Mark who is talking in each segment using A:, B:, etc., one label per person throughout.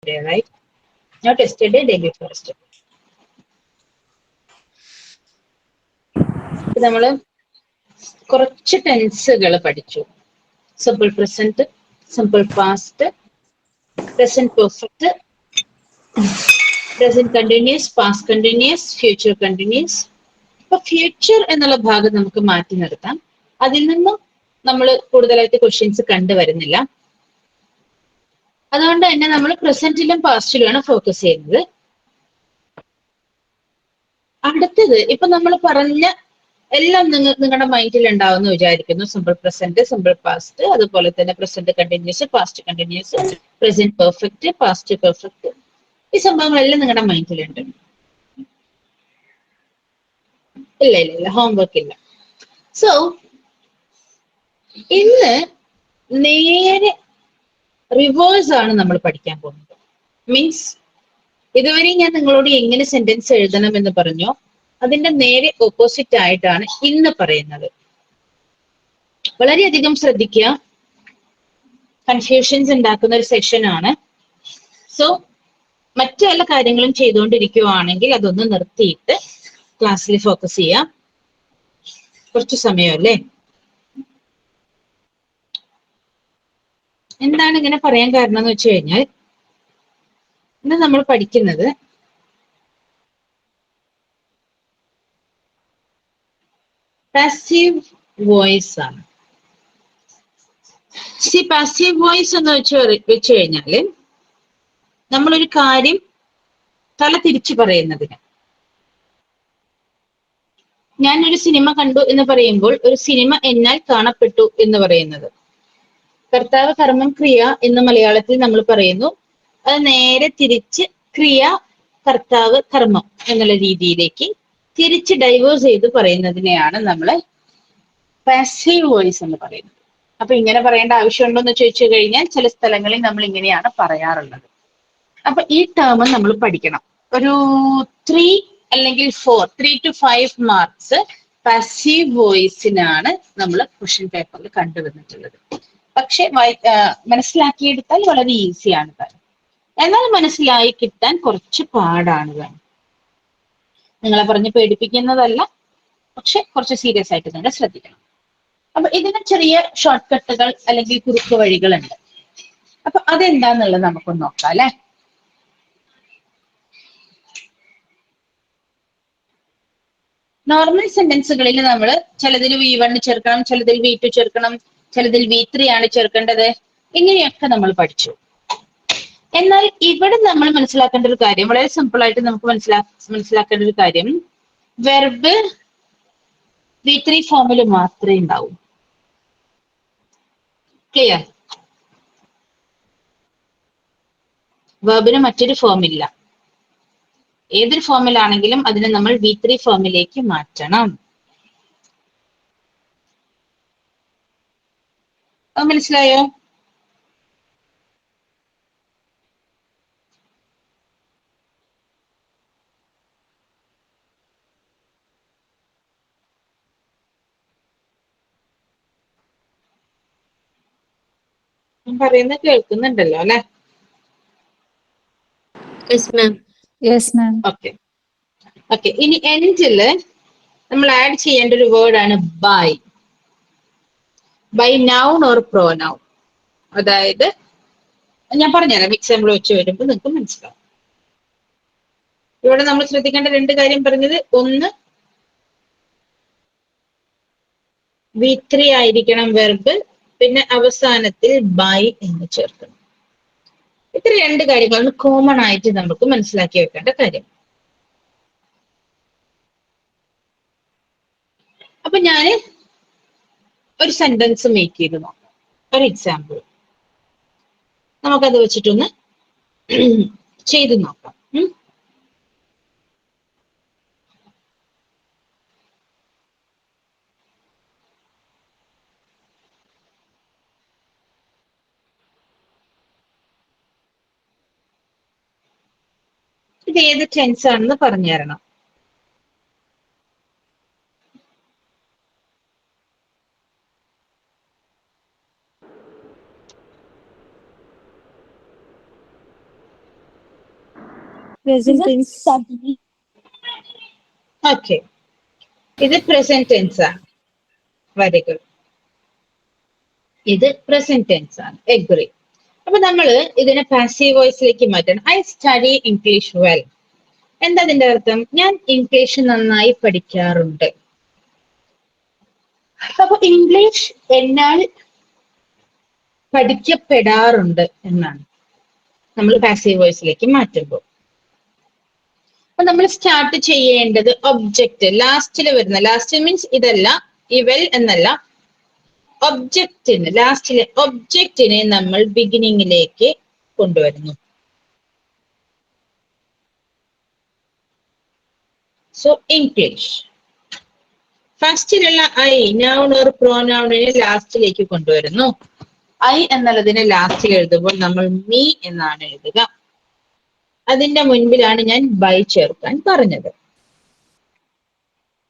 A: right? Not yesterday, day before yesterday. നമ്മള് കുറച്ച് ടെൻസുകൾ പഠിച്ചു. Simple present, simple past, present perfect, present continuous, past continuous, future continuous. ഇപ്പൊ future എന്നുള്ള ഭാഗം നമുക്ക് മാറ്റി നിർത്താം. അതിൽ നിന്നും നമ്മൾ കൂടുതലായിട്ട് ക്വസ്റ്റ്യൻസ് കണ്ടുവരുന്നില്ല. അതുകൊണ്ട് തന്നെ നമ്മൾ പ്രസന്റിലും പാസ്റ്റിലുമാണ് ഫോക്കസ് ചെയ്യുന്നത്. അടുത്തത് ഇപ്പൊ നമ്മൾ പറഞ്ഞ എല്ലാം നിങ്ങളുടെ മൈൻഡിൽ ഉണ്ടാവുമെന്ന് വിചാരിക്കുന്നു. സിമ്പിൾ പ്രസന്റ്, സിമ്പിൾ പാസ്റ്റ്, അതുപോലെ തന്നെ present continuous, past continuous, present perfect, past perfect. ഈ സംഭവങ്ങളെല്ലാം നിങ്ങളുടെ മൈൻഡിലുണ്ട്. ഇല്ല, ഹോംവർക്ക് ഇല്ല. സോ ഇന്ന് നേരെ റിവേഴ്സ് ആണ് നമ്മൾ പഠിക്കാൻ പോകുന്നത്. മീൻസ് ഇതുവരെ ഞാൻ നിങ്ങളോട് എങ്ങനെ സെന്റൻസ് എഴുതണം എന്ന് പറഞ്ഞോ, അതിന്റെ നേരെ ഓപ്പോസിറ്റ് ആയിട്ടാണ് ഇന്ന് പറയുന്നത്. വളരെയധികം ശ്രദ്ധിക്കുക. കൺഫ്യൂഷൻസ് ഉണ്ടാക്കുന്ന ഒരു സെഷൻ ആണ്. സോ മറ്റു എല്ലാ കാര്യങ്ങളും ചെയ്തുകൊണ്ടിരിക്കുകയാണെങ്കിൽ അതൊന്ന് നിർത്തിയിട്ട് ക്ലാസ്സിൽ ഫോക്കസ് ചെയ്യാം. കുറച്ചു സമയമല്ലേ. എന്താണ് ഇങ്ങനെ പറയാൻ കാരണം എന്ന് വെച്ച് കഴിഞ്ഞാൽ, ഇന്ന് നമ്മൾ പഠിക്കുന്നത് പാസീവ് വോയിസ് ആണ്. പാസീവ് വോയിസ് എന്ന് വെച്ച് കഴിഞ്ഞാല് നമ്മളൊരു കാര്യം തല തിരിച്ചു പറയുന്നതിന്. ഞാനൊരു സിനിമ കണ്ടു എന്ന് പറയുമ്പോൾ ഒരു സിനിമ എന്നാൽ കാണപ്പെട്ടു എന്ന് പറയുന്നത്. കർത്താവ് കർമ്മം ക്രിയ എന്ന് മലയാളത്തിൽ നമ്മൾ പറയുന്നു. അത് നേരെ തിരിച്ച് ക്രിയ കർത്താവ് കർമ്മം എന്നുള്ള രീതിയിലേക്ക് തിരിച്ച് ഡൈവേഴ്സ് ചെയ്ത് പറയുന്നതിനെയാണ് നമ്മൾ പാസീവ് വോയിസ് എന്ന് പറയുന്നത്. അപ്പൊ ഇങ്ങനെ പറയേണ്ട ആവശ്യമുണ്ടോ എന്ന് ചോദിച്ചു കഴിഞ്ഞാൽ ചില സ്ഥലങ്ങളിൽ നമ്മൾ ഇങ്ങനെയാണ് പറയാറുള്ളത്. അപ്പൊ ഈ ടേം നമ്മൾ പഠിക്കണം. ഒരു 3 അല്ലെങ്കിൽ 3 to 5 മാർക്സ് പാസീവ് വോയിസിനാണ് നമ്മൾ ക്വസ്റ്റ്യൻ പേപ്പറിൽ കണ്ടുവന്നിട്ടുള്ളത്. പക്ഷെ മനസ്സിലാക്കിയെടുത്താൽ വളരെ ഈസിയാണ് താനും. എന്നാൽ മനസ്സിലായി കിട്ടാൻ കുറച്ച് പാടാണ് താനും. നിങ്ങളെ പറഞ്ഞ് പേടിപ്പിക്കുന്നതല്ല, പക്ഷെ കുറച്ച് സീരിയസ് ആയിട്ട് നിങ്ങൾ ശ്രദ്ധിക്കണം. അപ്പൊ ഇതിന് ചെറിയ ഷോർട്ട് കട്ടുകൾ അല്ലെങ്കിൽ കുറുക്ക് വഴികളുണ്ട്. അപ്പൊ അതെന്താന്നുള്ളത് നമുക്കൊന്ന് നോക്കാം അല്ലെ. നോർമൽ സെന്റൻസുകളിൽ നമ്മൾ ചിലതിൽ V1 ചേർക്കണം, ചിലതിൽ V2 ചേർക്കണം, ചിലതിൽ V3 ആണ് ചേർക്കേണ്ടത്. ഇങ്ങനെയൊക്കെ നമ്മൾ പഠിച്ചു. എന്നാൽ ഇവിടെ നമ്മൾ മനസ്സിലാക്കേണ്ട ഒരു കാര്യം, വളരെ സിമ്പിൾ ആയിട്ട് നമുക്ക് മനസ്സിലാക്കേണ്ട ഒരു കാര്യം, വെർബ് V3 ഫോമിൽ മാത്രമേ ഉണ്ടാവൂ. ക്ലിയർ? വെർബിന് മറ്റൊരു ഫോം ഇല്ല. ഏതൊരു ഫോമിലാണെങ്കിലും അതിനെ നമ്മൾ V3 ഫോമിലേക്ക് മാറ്റണം. അത് മനസ്സിലായോ? പറയുന്നത് കേൾക്കുന്നുണ്ടല്ലോ അല്ലെ? ഓക്കെ. ഇനി എൻഡില് നമ്മൾ ആഡ് ചെയ്യേണ്ട ഒരു വേർഡാണ് by. By noun or pronoun. അതായത് ഞാൻ പറഞ്ഞുതരാം, എക്സാമ്പിൾ വെച്ച് വരുമ്പോൾ നിങ്ങൾക്ക് മനസ്സിലാവും. ഇവിടെ നമ്മൾ ശ്രദ്ധിക്കേണ്ട 2 കാര്യം പറഞ്ഞത്, ഒന്ന് V3 ആയിരിക്കണം വെർബ്, പിന്നെ അവസാനത്തിൽ ബൈ എന്ന് ചേർക്കണം. ഇത്ര 2 കാര്യങ്ങളാണ് കോമൺ ആയിട്ട് നമുക്ക് മനസ്സിലാക്കി വെക്കേണ്ട കാര്യം. അപ്പൊ ഞാന് ഒരു സെന്റൻസ് മേക്ക് ചെയ്ത് നോക്കാം. ഒരു എക്സാമ്പിൾ നമുക്കത് വെച്ചിട്ടൊന്ന് ചെയ്ത് നോക്കാം. ഇത് ഏത് ടെൻസ് ആണെന്ന് പറഞ്ഞു തരണം.
B: Present tense.
A: ഓക്കെ, ഇത് പ്രസന്റ് ടെൻസ് ആണ്. Very good. ഇത് പ്രസന്റ് ടെൻസ് ആണ്. എഗ്രി. അപ്പൊ നമ്മള് ഇതിനെ പാസീവ് വോയിസിലേക്ക് മാറ്റണം. I study English well. എന്താ അതിന്റെ അർത്ഥം? ഞാൻ ഇംഗ്ലീഷ് നന്നായി പഠിക്കാറുണ്ട്. അപ്പൊ ഇംഗ്ലീഷ് എന്നാൽ പഠിക്കപ്പെടാറുണ്ട് എന്നാണ് നമ്മൾ പാസീവ് വോയിസിലേക്ക് മാറ്റുമ്പോൾ. അപ്പൊ നമ്മൾ സ്റ്റാർട്ട് ചെയ്യേണ്ടത് ഒബ്ജക്റ്റ് ലാസ്റ്റിൽ വരുന്ന, ലാസ്റ്റ് മീൻസ് ഇതല്ല, ഈ വെൽ എന്നല്ല, ഒബ്ജക്റ്റിന് ലാസ്റ്റിലെ ഒബ്ജക്റ്റിനെ നമ്മൾ ബിഗിനിങ്ങിലേക്ക് കൊണ്ടുവരുന്നു. So English. ഫസ്റ്റിലുള്ള ഐ നൗൺ ഓർ പ്രോനൗണിനെ ലാസ്റ്റിലേക്ക് കൊണ്ടുവരുന്നു. ഐ എന്നുള്ളതിനെ ലാസ്റ്റിൽ എഴുതുമ്പോൾ നമ്മൾ മീ എന്നാണ് എഴുതുക. അതിന്റെ മുൻപിലാണ് ഞാൻ ബൈ ചേർക്കാൻ പറഞ്ഞത്.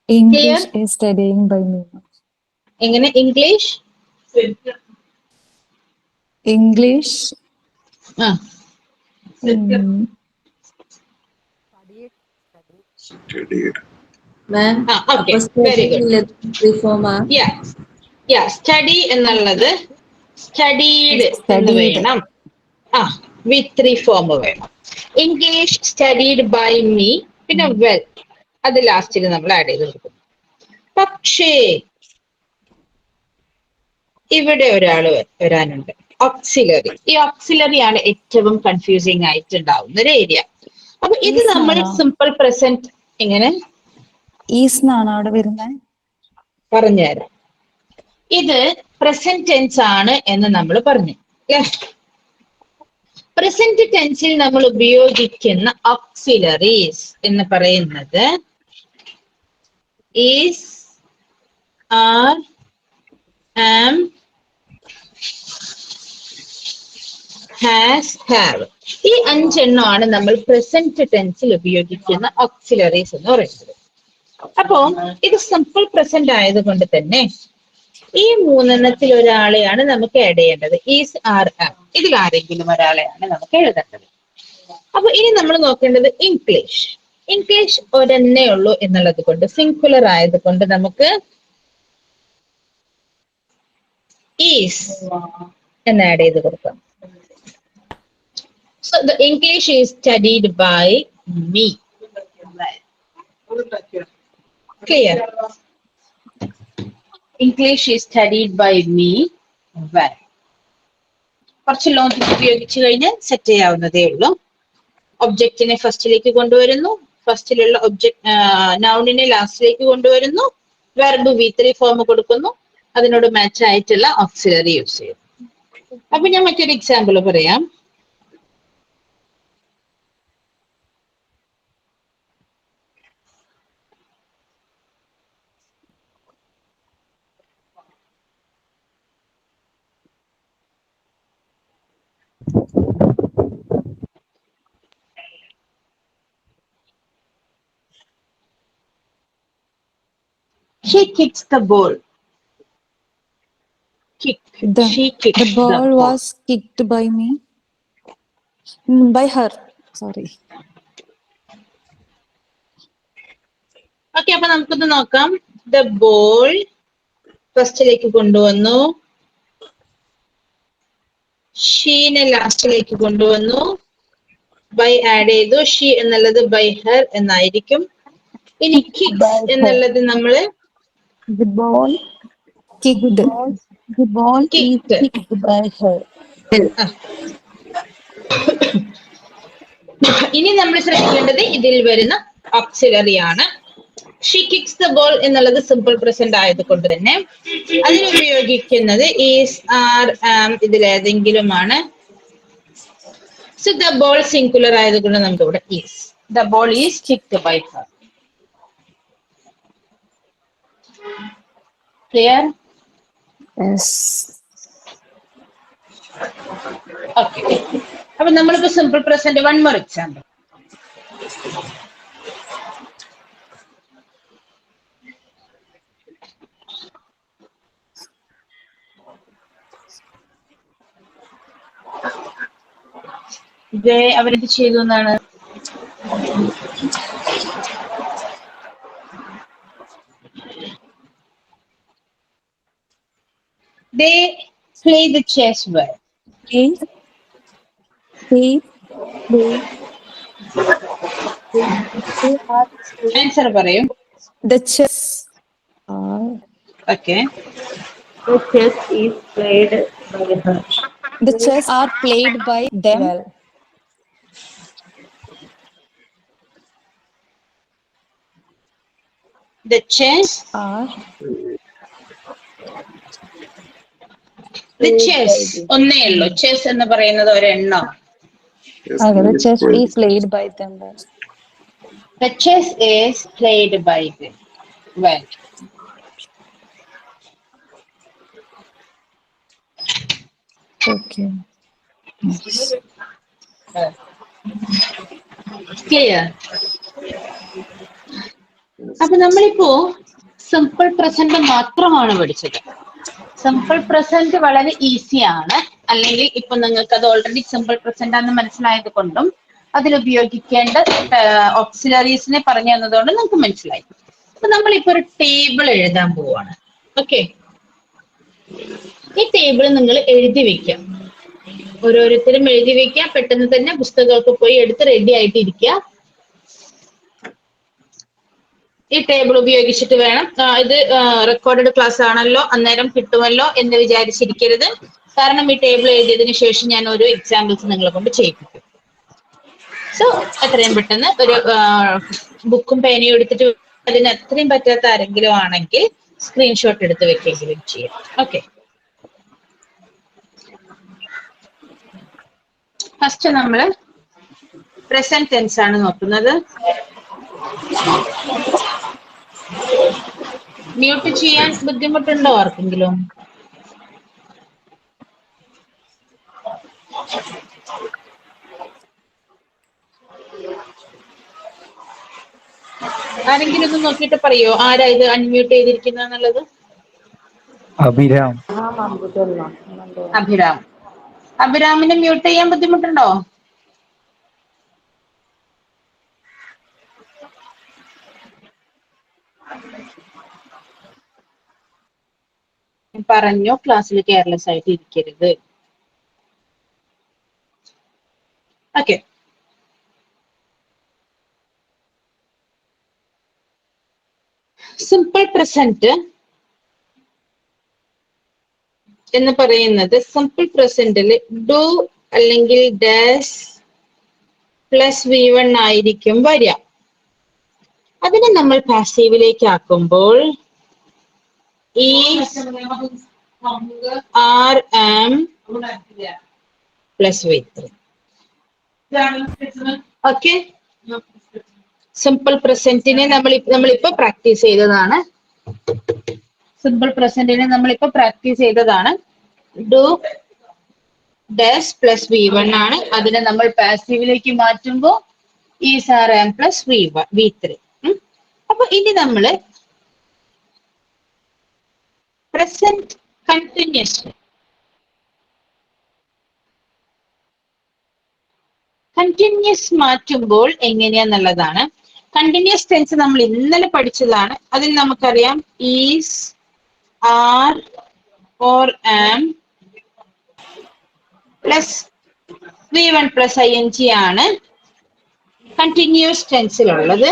B: English is studying by me.
A: എങ്ങനെ ഇംഗ്ലീഷ്?
B: English.
A: ആ സ്റ്റഡി എന്നുള്ളത് സ്റ്റഡീഡ് എന്ന് വേണം. വിത്ത് 3 ഫോം വേണം. ഇംഗ്ലീഷ് സ്റ്റഡീഡ് ബൈ മീ, പിന്നെ വെൽ അത് ലാസ്റ്റിൽ നമ്മൾ ആഡ് ചെയ്ത് കൊടുക്കും. പക്ഷേ ഇവിടെ ഒരാള് വരാനുണ്ട്, ഓക്സിലറി. ഈ ഓക്സിലറി ആണ് ഏറ്റവും കൺഫ്യൂസിങ് ആയിട്ടുണ്ടാവുന്ന ഒരു ഏരിയ. അപ്പൊ ഇത് നമ്മൾ സിമ്പിൾ പ്രസന്റ് എങ്ങനെ
B: ഈസ് എന്നാണ് അവിടെ വരുന്നത്.
A: പറഞ്ഞുതരാം. ഇത് പ്രസന്റ് ടെൻസ് ആണ് എന്ന് നമ്മൾ പറഞ്ഞു. പ്രസന്റ് ടെൻസിൽ നമ്മൾ ഉപയോഗിക്കുന്ന ഓക്സിലറീസ് എന്ന് പറയുന്നത് is, are, am, has, have. ഈ 5 എണ്ണമാണ് നമ്മൾ പ്രസന്റ് ടെൻസിൽ ഉപയോഗിക്കുന്ന ഓക്സിലറീസ് എന്ന് പറയുന്നത്. അപ്പോ ഇത് സിമ്പിൾ പ്രസന്റ് ആയതുകൊണ്ട് തന്നെ ഈ 3 എണ്ണത്തിൽ ഒരാളെയാണ് നമുക്ക് ആഡ് ചെയ്യേണ്ടത്. ഈസ്, ആർ, ആം. ഇതിൽ ആരെങ്കിലും ഒരാളെയാണ് നമുക്ക് എഴുതേണ്ടത്. അപ്പൊ ഇനി നമ്മൾ നോക്കേണ്ടത് ഇംഗ്ലീഷ്. ഇംഗ്ലീഷ് ഒരെണ്ണേ ഉള്ളൂ എന്നുള്ളത് കൊണ്ട്, സിംഗുലർ ആയതുകൊണ്ട് നമുക്ക് ഈസ് എന്ന് ആഡ് ചെയ്ത് കൊടുക്കാം. So the English is studied by me. Clear? English is studied by me well. കുറച്ച് ലോജിക് ഉപയോഗിച്ച് കഴിഞ്ഞാൽ സെറ്റ് ചെയ്യാവുന്നതേ ഉള്ളൂ. ഒബ്ജക്റ്റിനെ ഫസ്റ്റിലേക്ക് കൊണ്ടുവരുന്നു, ഫസ്റ്റിലുള്ള ഒബ്ജക്ട് നൗണിനെ ലാസ്റ്റിലേക്ക് കൊണ്ടുവരുന്നു, വെർബ് V3 ഫോം കൊടുക്കുന്നു, അതിനോട് മാച്ച് ആയിട്ടുള്ള ഓക്സിലറി യൂസ് ചെയ്യുന്നു. അപ്പൊ ഞാൻ മറ്റൊരു എക്സാമ്പിൾ പറയാം. She kicks the ball. Kick. She kicks
B: The ball was kicked by me. By her. Sorry.
A: Okay, അപ്പൊ നമുക്കൊന്ന് നോക്കാം. The ball ഫസ്റ്റിലേക്ക് കൊണ്ടുവന്നു, ഷീനെ ലാസ്റ്റിലേക്ക് കൊണ്ടുവന്നു, ബൈ ആഡ് ചെയ്തു. ഷീ എന്നുള്ളത് ബൈ ഹെർ എന്നായിരിക്കും. ഇനി കിക്സ് എന്നുള്ളത് നമ്മള്
B: The ball kicked. The ball is kicked by her.
A: ഇനി നമ്മൾ ശ്രദ്ധിക്കേണ്ടത് ഇതിൽ വരുന്ന ഓക്സിലറി ആണ്. ഷീ കിക്സ് ദ ബോൾ എന്നുള്ളത് സിമ്പിൾ പ്രസന്റ് ആയതുകൊണ്ട് തന്നെ അതിന് ഉപയോഗിക്കുന്നത് ഈസ്, ആർ, ആം ഇതിലേതെങ്കിലുമാണ്. സോ ദ ബോൾ സിംഗുലർ ആയതുകൊണ്ട് നമുക്ക് ഇവിടെ is. The ball is kicked by her. Clear?
B: Yes.
A: Okay, അപ്പൊ നമ്മളിപ്പോ simple present one more example. അവരെന്ത് ചെയ്തു എന്നാണ് They play the chess well.
B: Play. Play. Play. They are playing.
A: Answer പറയൂ.
B: The chess are.
A: Okay.
C: The chess is played by her.
B: The chess are played by them well.
A: The chess.
B: Are
A: The chess. ഒന്നേ ഉള്ളൂ. Chess എന്ന് പറയുന്നത് ഒരെണ്ണം.
B: the chess is played by them well.
A: The chess is played by them well.
B: Okay.
A: Clear. അപ്പൊ നമ്മളിപ്പോ simple present മാത്രമാണ് പഠിച്ചത്. Simple present വളരെ ഈസി ആണ്. അല്ലെങ്കിൽ ഇപ്പൊ നിങ്ങൾക്ക് അത് ഓൾറെഡി സിമ്പിൾ പ്രസന്റ് ആണെന്ന് മനസ്സിലായത് കൊണ്ടും അതിൽ ഉപയോഗിക്കേണ്ട ഓക്സിലറീസിനെ പറഞ്ഞു തന്നതുകൊണ്ട് നിങ്ങൾക്ക് മനസ്സിലായി. അപ്പൊ നമ്മളിപ്പോ ഒരു ടേബിൾ എഴുതാൻ പോവാണ്. ഓക്കെ, ഈ ടേബിൾ നിങ്ങൾ എഴുതി വെക്കാം. ഓരോരുത്തരും എഴുതി വെക്കാം. പെട്ടെന്ന് തന്നെ പുസ്തകമൊക്കെ പോയി എടുത്ത് റെഡി ആയിട്ട് ഇരിക്കുക. ഈ ടേബിൾ ഉപയോഗിച്ചിട്ട് വേണം, ഇത് റെക്കോർഡഡ് ക്ലാസ് ആണല്ലോ, അന്നേരം കിട്ടുമല്ലോ എന്ന് വിചാരിച്ചിരിക്കരുത്. കാരണം ഈ ടേബിൾ എഴുതിയതിനു ശേഷം ഞാൻ ഓരോ എക്സാമ്പിൾസ് നിങ്ങളെ കൊണ്ട് ചെയ്യിപ്പിക്കും. സോ എത്രയും പെട്ടെന്ന് ഒരു ബുക്കും പേനയും എടുത്തിട്ട് അതിന് അത്രയും പറ്റാത്ത ആരെങ്കിലും ആണെങ്കിൽ സ്ക്രീൻഷോട്ട് എടുത്ത് വെക്കെങ്കിലും ചെയ്യാം. ഓക്കെ, ഫസ്റ്റ് നമ്മള് പ്രസന്റ് ടെൻസ് ആണ് നോക്കുന്നത്. മ്യൂട്ട് ചെയ്യാൻ ബുദ്ധിമുട്ടുണ്ടോ ആർക്കെങ്കിലും? ആരെങ്കിലും ഒന്ന് നോക്കിയിട്ട് പറയോ ആരാ ഇത് അൺമ്യൂട്ട് ചെയ്തിരിക്കുന്ന എന്നുള്ളത്?
D: അഭിരാം.
A: അഭിരാം. അഭിരാമിനെ മ്യൂട്ട് ചെയ്യാൻ ബുദ്ധിമുട്ടുണ്ടോ? പറഞ്ഞു, ക്ലാസ്സിൽ കെയർലെസ് ആയിട്ട് ഇരിക്കരുത്. ഓക്കെ, സിമ്പിൾ പ്രസന്റ് എന്ന് പറയുന്നത് സിമ്പിൾ പ്രസന്റിൽ ഡു അല്ലെങ്കിൽ ഡാഷ് പ്ലസ് V1 ആയിരിക്കും വരിക. അതിനെ നമ്മൾ പാസീവിലേക്ക് ആക്കുമ്പോൾ is, are, am plus V3. Okay, simple പ്രസന്റിനെ നമ്മളിപ്പോ പ്രാക്ടീസ് ചെയ്തതാണ്. സിമ്പിൾ പ്രസന്റിനെ നമ്മളിപ്പോ പ്രാക്ടീസ് ചെയ്തതാണ്. ഡു ഡാഷ് പ്ലസ് V1 ആണ്. അതിനെ നമ്മൾ പാസീവിലേക്ക് മാറ്റുമ്പോ is, are, am plus V3. അപ്പൊ ഇനി നമ്മള് പ്രസന്റ് കണ്ടിന്യൂസ് മാറ്റുമ്പോൾ എങ്ങനെയാന്നുള്ളതാണ്. കണ്ടിന്യൂസ് ടെൻസ് നമ്മൾ ഇന്നലെ പഠിച്ചതാണ്. അതിൽ നമുക്കറിയാം is, are or am plus V1 plus ING ആണ് കണ്ടിന്യൂസ് ടെൻസിലുള്ളത്.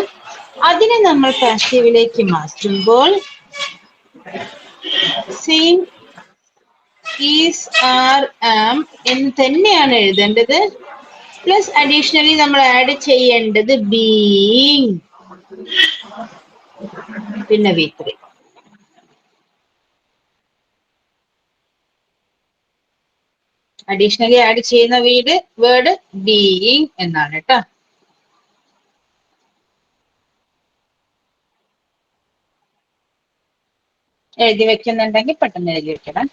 A: അതിനെ നമ്മൾ പാസീവിലേക്ക് മാറ്റുമ്പോൾ സെയിം ഈസ്, ആർ, ആം എന്ന് തന്നെയാണ് എഴുതേണ്ടത്. പ്ലസ് അഡീഷണലി നമ്മൾ ആഡ് ചെയ്യേണ്ടത് ബീയിങ്, പിന്നെ V3. അഡീഷണലി ആഡ് ചെയ്യുന്ന വേർഡ് ബീയിങ് എന്നാണ് കേട്ടോ. എഴുതി വെക്കുന്നുണ്ടെങ്കിൽ പെട്ടെന്ന് എഴുതി വെക്കണം.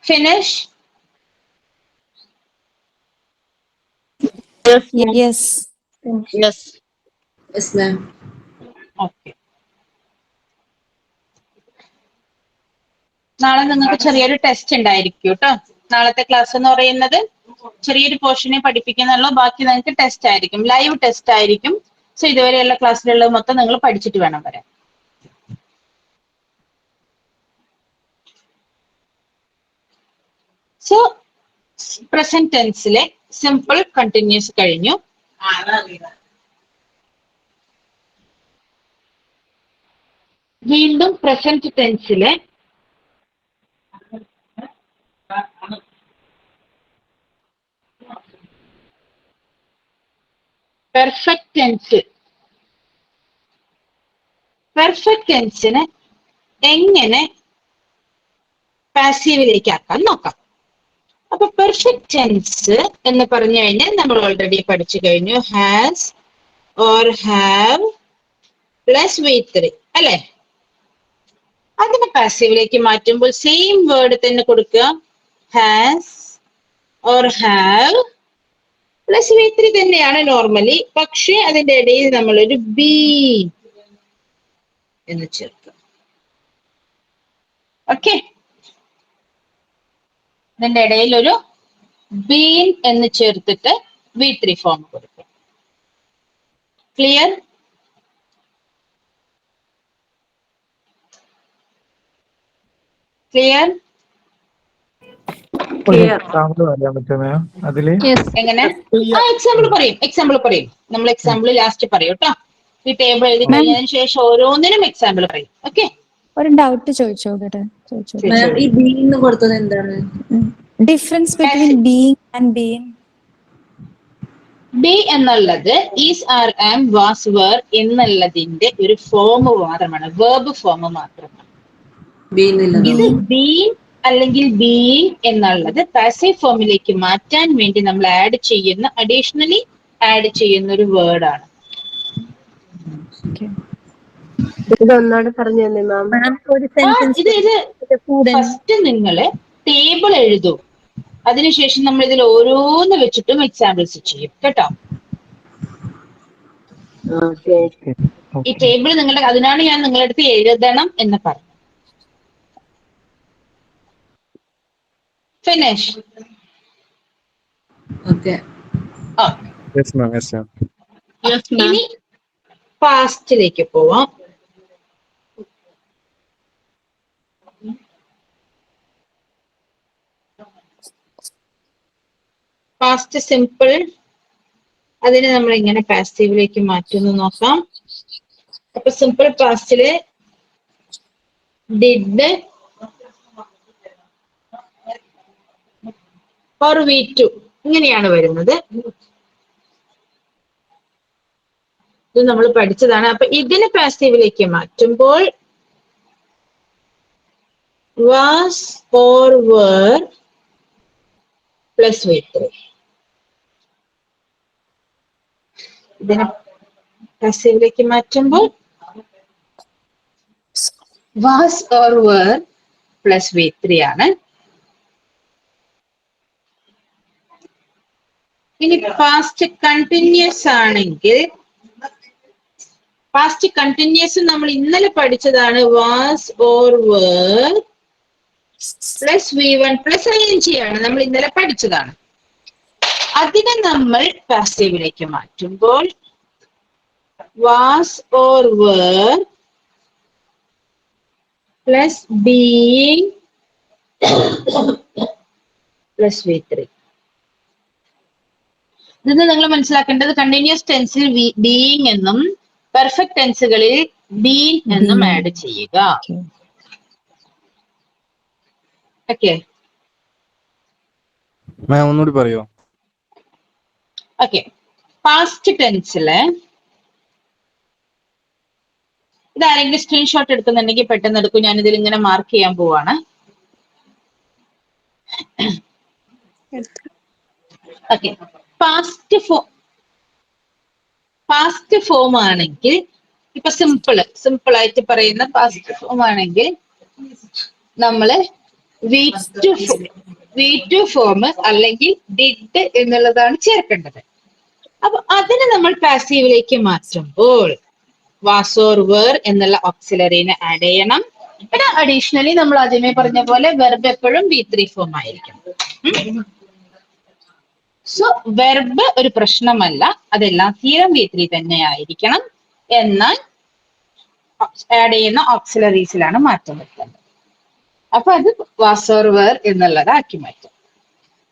A: Finish?
B: Yes.
C: Yes.
E: Yes, ma'am.
A: Okay. നാളെ നിങ്ങൾക്ക് ചെറിയൊരു ടെസ്റ്റ് ഉണ്ടായിരിക്കും കേട്ടോ. നാളത്തെ ക്ലാസ് എന്ന് പറയുന്നത് ചെറിയൊരു പോർഷനെ പഠിപ്പിക്കുന്നുള്ളൂ, ബാക്കി നിങ്ങൾക്ക് ടെസ്റ്റ് ആയിരിക്കും, ലൈവ് ടെസ്റ്റ് ആയിരിക്കും. സോ ഇതുവരെയുള്ള ക്ലാസ്സിലുള്ളത് മൊത്തം നിങ്ങൾ പഠിച്ചിട്ട് വേണം വരാൻ. സോ പ്രസന്റ് ടെൻസിലെ സിമ്പിൾ കണ്ടിന്യൂസ് കഴിഞ്ഞു. വീണ്ടും പ്രസന്റ് ടെൻസിലെ പെർഫെക്റ്റ് ടെൻസ്. പെർഫെക്റ്റ് ടെൻസിനെ എങ്ങനെ പാസീവിലേക്ക് ആക്കാൻ നോക്കാം. അപ്പൊ പെർഫെക്റ്റ് ടെൻസ് എന്ന് പറഞ്ഞു കഴിഞ്ഞാൽ നമ്മൾ ഓൾറെഡി പഠിച്ചു കഴിഞ്ഞു. Has or have plus V3 അല്ലെ? അതിനെ പാസീവിലേക്ക് മാറ്റുമ്പോൾ സെയിം വേർഡ് തന്നെ കൊടുക്കുക. Has or have plus V3 തന്നെയാണ് നോർമലി, പക്ഷെ അതിന്റെ ഇടയിൽ നമ്മളൊരു ബി എന്ന് ചേർക്കുക. ഓക്കെ, ഇതിന്റെ ഇടയിൽ ഒരു ബീൻ എന്ന് ചേർത്തിട്ട് V3 ഫോം കൊടുക്കുക. ക്ലിയർ? ക്ലിയർ?
D: എക്സാമ്പിൾ പറയാൻ പറ്റുമോ അതില്?
A: എങ്ങനെ? എക്സാമ്പിൾ പറയും. നമ്മൾ എക്സാമ്പിൾ ലാസ്റ്റ് പറയും കേട്ടോ. ഈ ടേബിൾ എഴുതി കഴിഞ്ഞതിന് ശേഷം ഓരോന്നിനും എക്സാമ്പിൾ പറയും. ഓക്കെ?
B: ഒരു ഡൗട്ട് ചോദിച്ചോട്ടെ?
C: ഈ ബീന്ന് കൊടുത്തത് എന്താണ്?
B: Difference between being and being.
A: Be എന്നുള്ളത് is, are, am, was, were എന്നുള്ളതിന്റെ ഒരു ഫോം മാത്രമാണ്, വേർബ് ഫോം മാത്രമാണ്. ഇത് ബീൻ അല്ലെങ്കിൽ ബീയിങ് എന്നുള്ളത് പാസീവ് ഫോമിലേക്ക് മാറ്റാൻ വേണ്ടി നമ്മൾ അഡീഷണലി ആഡ് ചെയ്യുന്ന ഒരു വേർഡാണ്.
C: ഇതൊന്നാണ് പറഞ്ഞു തന്നെ മാം.
A: ഫസ്റ്റ് നിങ്ങള് ടേബിൾ എഴുതൂ, അതിനുശേഷം നമ്മൾ ഇതിൽ ഓരോന്ന് വെച്ചിട്ടും എക്സാമ്പിൾസ് ചെയ്യും കേട്ടോ. ഈ ടേബിൾ നിങ്ങളുടെ, അതിനാണ് ഞാൻ നിങ്ങളുടെ അടുത്ത് എഴുതണം എന്ന് പറഞ്ഞു. ഫിനിഷ്? ഇനി പാസ്റ്റിലേക്ക് പോവാം. പാസ്റ്റ് സിമ്പിൾ, അതിനെ നമ്മൾ എങ്ങനെ പാസീവിലേക്ക് മാറ്റുന്നു നോക്കാം. അപ്പൊ സിമ്പിൾ പാസ്റ്റില് ഡിഡ് ഓർ V2 ഇങ്ങനെയാണ് വരുന്നത്. ഇത് നമ്മൾ പഠിച്ചതാണ്. അപ്പൊ ഇതിനെ പാസീവിലേക്ക് മാറ്റുമ്പോൾ was or were plus V3. ഇതിനെ പാസീവിലേക്ക് മാറ്റുമ്പോൾ was or were plus V3 ആണ്. ഇനി പാസ്റ്റ് കണ്ടിന്യൂസ് ആണെങ്കിൽ, പാസ്റ്റ് കണ്ടിന്യൂസ് നമ്മൾ ഇന്നലെ പഠിച്ചതാണ്. Was or were plus V1 plus ING ആണ്, നമ്മൾ ഇന്നലെ പഠിച്ചതാണ്. അതിനെ നമ്മൾ പാസീവിലേക്ക് മാറ്റുമ്പോൾ was or were plus being plus V3. ഇത് നിങ്ങൾ മനസ്സിലാക്കേണ്ടത് കണ്ടിന്യൂസ് ടെൻസിൽ ബീയിങ് എന്നും പെർഫെക്റ്റ് ടെൻസുകളിൽ ബീൻ എന്നും ആഡ് ചെയ്യുക. ഓക്കെ,
D: ഒന്നുകൂടി പറയോ?
A: ഓക്കെ, പാസ്റ്റ് ടെൻസില് ഇതാരെങ്കിലും സ്ക്രീൻഷോട്ട് എടുക്കുന്നുണ്ടെങ്കിൽ പെട്ടെന്ന് എടുക്കും. ഞാൻ ഇതിൽ ഇങ്ങനെ മാർക്ക് ചെയ്യാൻ പോവാണ്. ഓക്കെ, പാസ്റ്റ് ഫോം ആണെങ്കിൽ, ഇപ്പൊ സിമ്പിൾ ആയിട്ട് പറയുന്ന പാസ്റ്റ് ഫോം ആണെങ്കിൽ നമ്മള് V2 ഫോം അല്ലെങ്കിൽ ഡിഡ് എന്നുള്ളതാണ് ചേർക്കേണ്ടത്. അപ്പൊ അതിനെ നമ്മൾ പാസീവിലേക്ക് മാറ്റുമ്പോൾ വാസ് ഓർ വേർ എന്നുള്ള ഓക്സിലറിനെ ആഡ് ചെയ്യണം. പിന്നെ അഡീഷണലി നമ്മൾ ആദ്യമേ പറഞ്ഞ പോലെ വെർബ് എപ്പോഴും V3 ഫോം ആയിരിക്കും. സോ വെർബ് ഒരു പ്രശ്നമല്ല, അതെല്ലാം തിയറം V3 തന്നെ ആയിരിക്കണം. എന്നാൽ ആഡ് ചെയ്യുന്ന ഓക്സിലറീസിലാണ് മാറ്റം വരുത്തേണ്ടത്. അപ്പൊ അത് വാസ് ഓർ വേർ എന്നുള്ളത് ആക്കി മാറ്റും.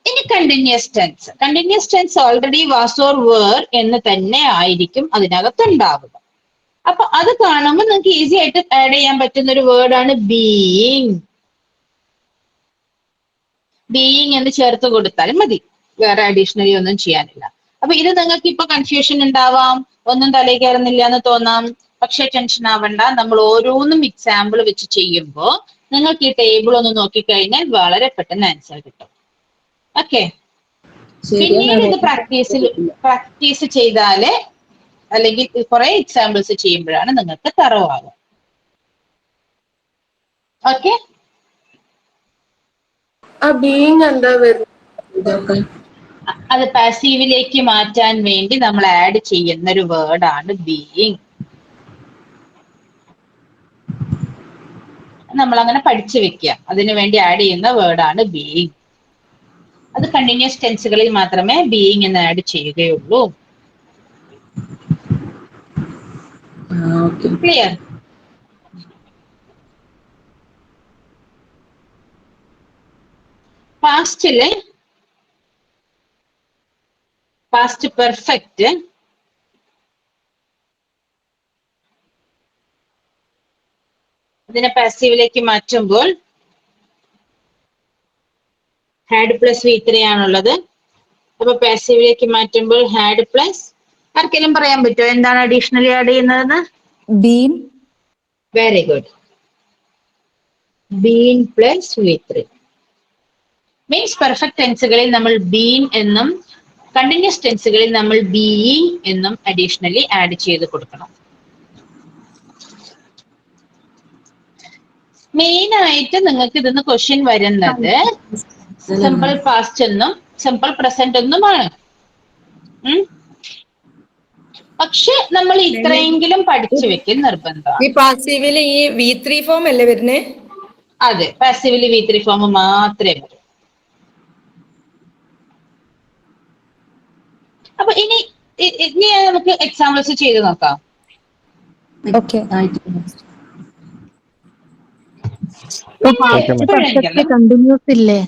A: ഇനി continuous tense. Continuous tense already was or were എന്ന് തന്നെ ആയിരിക്കും അതിനകത്ത് ഉണ്ടാവുക. അപ്പൊ അത് കാണുമ്പോൾ നിങ്ങൾക്ക് ഈസി ആയിട്ട് ആഡ് ചെയ്യാൻ പറ്റുന്ന ഒരു വേർഡാണ് ബീയിങ്. ബീയിങ് എന്ന് ചേർത്ത് കൊടുത്താലും മതി, വേറെ അഡീഷണലി ഒന്നും ചെയ്യാനില്ല. അപ്പൊ ഇത് നിങ്ങൾക്ക് ഇപ്പൊ കൺഫ്യൂഷൻ ഉണ്ടാവാം, ഒന്നും തലയിൽ കയറുന്നില്ല എന്ന് തോന്നാം. പക്ഷെ ടെൻഷൻ ആവണ്ട, നമ്മൾ ഓരോന്നും എക്സാമ്പിൾ വെച്ച് ചെയ്യുമ്പോൾ നിങ്ങൾക്ക് ഈ ടേബിൾ ഒന്ന് നോക്കിക്കഴിഞ്ഞാൽ വളരെ പെട്ടെന്ന് ആൻസർ കിട്ടും. ഓക്കെ, പിന്നീട് ഇത് പ്രാക്ടീസ് ചെയ്താലേ, അല്ലെങ്കിൽ കുറെ എക്സാമ്പിൾസ് ചെയ്യുമ്പോഴാണ് നിങ്ങൾക്ക് തറവാകും. ഓക്കെ,
C: ബീയിങ് എന്താ വരുന്നത്?
A: അത് പാസീവിലേക്ക് മാറ്റാൻ വേണ്ടി നമ്മൾ ആഡ് ചെയ്യുന്ന ഒരു വേർഡാണ് ബീയിങ്. നമ്മൾ അങ്ങനെ പഠിച്ചു വെക്കുക, അതിനു വേണ്ടി ആഡ് ചെയ്യുന്ന വേർഡാണ് ബീയിങ്. അത് കണ്ടിന്യൂസ് ടെൻസുകളിൽ മാത്രമേ ബീയിങ് എന്ന് ആഡ് ചെയ്യുകയുള്ളൂ. ക്ലിയർ? പാസ്റ്റില് പാസ്റ്റ് പെർഫെക്റ്റ് ഇതിനെ പാസീവിലേക്ക് മാറ്റുമ്പോൾ ഹാഡ് പ്ലസ് V3 ആണുള്ളത്. അപ്പൊ പാസീവിലേക്ക് മാറ്റുമ്പോൾ ഹാഡ് പ്ലസ്, ആർക്കെങ്കിലും പറയാൻ പറ്റുമോ എന്താണ് അഡീഷണലി ആഡ് ചെയ്യുന്നതെന്ന്?
B: Been.
A: Very good. Been plus V3 means perfect ടെൻസുകളിൽ നമ്മൾ ബീൻ എന്നും കണ്ടിന്യൂസ് ടെൻസുകളിൽ നമ്മൾ ബീയിങ് എന്നും അഡീഷണലി ആഡ് ചെയ്ത് കൊടുക്കണം. മെയിൻ ആയിട്ട് നിങ്ങൾക്ക് ഇതിന്ന് ക്വസ്റ്റ്യൻ വരുന്നത് സിമ്പിൾ പാസ്റ്റ് എന്നും സിമ്പിൾ പ്രസന്റ് എന്നുമാണ്. പക്ഷെ നമ്മൾ ഇത്രയെങ്കിലും പഠിച്ചു വെക്കൽ നിർബന്ധമാണ്.
E: ഈ പാസീവില് ഈ V3 ഫോം അല്ലേ വരുന്നേ?
A: അതെ, പാസീവില് V3 ഫോം മാത്രമേ വരൂ. അപ്പൊ ഇനി നമുക്ക് എക്സാമ്പിൾസ് ചെയ്ത് നോക്കാം.
B: ഓക്കെ. കണ്ടിന്യൂസ് ഇല്ലേ?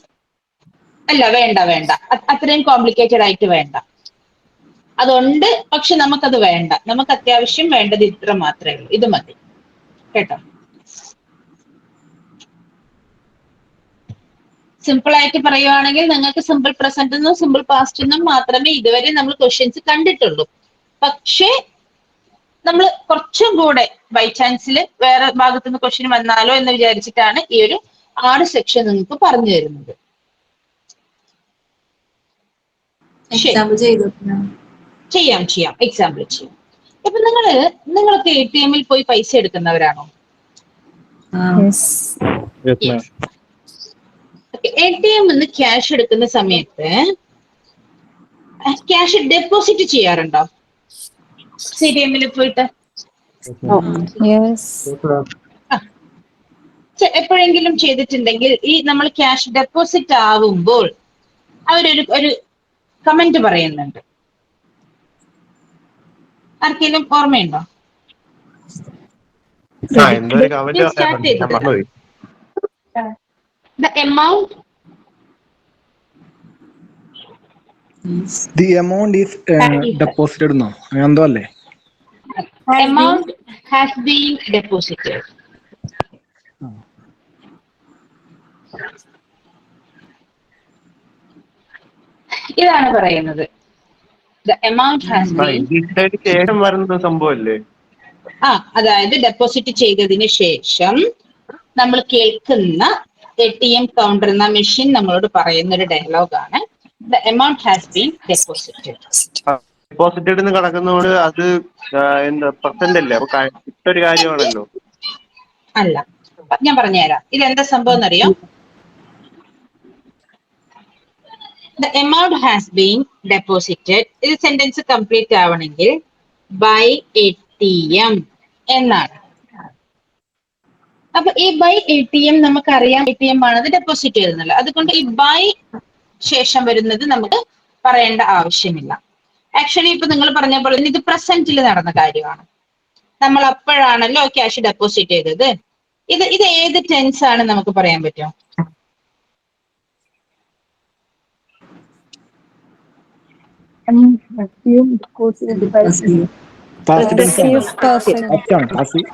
A: അല്ല, വേണ്ട വേണ്ട, അത്രയും കോംപ്ലിക്കേറ്റഡ് ആയിട്ട് വേണ്ട. അതുണ്ട്, പക്ഷെ നമുക്കത് വേണ്ട. നമുക്ക് അത്യാവശ്യം വേണ്ടത് ഇത്ര മാത്രമേ ഉള്ളൂ, ഇത് മതി കേട്ടോ. സിമ്പിൾ ആയിട്ട് പറയുവാണെങ്കിൽ നിങ്ങൾക്ക് സിമ്പിൾ പ്രസന്റ് എന്നും സിമ്പിൾ പാസ്റ്റ് എന്നും മാത്രമേ ഇതുവരെ നമ്മൾ ക്വസ്റ്റ്യൻസ് കണ്ടിട്ടുള്ളൂ. പക്ഷേ നമ്മൾ കുറച്ചും കൂടെ ബൈ ചാൻസിൽ വേറെ ഭാഗത്തു നിന്ന് ക്വസ്റ്റ്യൻ വന്നാലോ എന്ന് വിചാരിച്ചിട്ടാണ് ഈ ഒരു 6 സെക്ഷൻ നിങ്ങൾക്ക് പറഞ്ഞു തരുന്നത്. ചെയ്യാം എക്സാമ്പിൾ ചെയ്യാം. ഇപ്പൊ നിങ്ങൾക്ക് ATM പോയി പൈസ എടുക്കുന്നവരാണോ? ATM ക്യാഷ് എടുക്കുന്ന സമയത്ത് ക്യാഷ് ഡെപ്പോസിറ്റ് ചെയ്യാറുണ്ടോ? CTM പോയിട്ട് എപ്പോഴെങ്കിലും ചെയ്തിട്ടുണ്ടെങ്കിൽ ഈ നമ്മൾ ക്യാഷ് ഡെപ്പോസിറ്റ് ആവുമ്പോൾ അവരൊരു കമന്റ് പറയുന്നുണ്ട്. ആർക്കെങ്കിലും ഓർമ്മയുണ്ടോ? സ്റ്റാർട്ട് ചെയ്തത് the amount
F: is deposited no അങ്ങനെന്തോ അല്ലേ?
A: amount has been deposited. ഇതാണ് പറയുന്നത്. The amount has been
G: ശേഷം വരുന്ന സംഭവല്ലേ?
A: അതായത് ഡെപ്പോസിറ്റ് ചെയ്തതിന് ശേഷം നമ്മൾ കേൾക്കുന്ന ATM കൗണ്ടർ എന്ന മെഷീൻ നമ്മളോട് പറയുന്ന ഒരു ഡയലോഗാണ് the amount has been deposited.
G: Deposited എന്ന് കിടക്കുന്നതോട് അത് എന്താ പെർസെന്റ് അല്ലേ? അപ്പൊ ഇട്ടൊരു കാര്യമാണല്ലോ.
A: അല്ല, ഞാൻ പറഞ്ഞുതരാം. ഇതെന്താ സംഭവം എന്നറിയാം? The amount has been deposited. ഇത് സെന്റൻസ് കംപ്ലീറ്റ് ആവണമെങ്കിൽ by ATM എന്നാണ്. അപ്പൊ ഈ ബൈ ATM നമുക്കറിയാം ATM ആണത് ഡെപ്പോസിറ്റ് ചെയ്യുന്നല്ലോ. അതുകൊണ്ട് ഈ ബൈ ശേഷം വരുന്നത് നമുക്ക് പറയേണ്ട ആവശ്യമില്ല. ആക്ച്വലി ഇപ്പൊ നിങ്ങൾ പറഞ്ഞ പോലെ ഇത് പ്രസന്റിൽ നടന്ന കാര്യമാണ്. നമ്മൾ അപ്പോഴാണല്ലോ ക്യാഷ് ഡെപ്പോസിറ്റ് ചെയ്തത്. ഇത് ഏത് ടെൻസ് ആണ് നമുക്ക് പറയാൻ പറ്റുമോ?
F: പാസ്റ്റ് ടെൻസ് ആണ്.
B: Passive perfect.
F: പാസ്റ്റ് ആണ് പാസീവ്.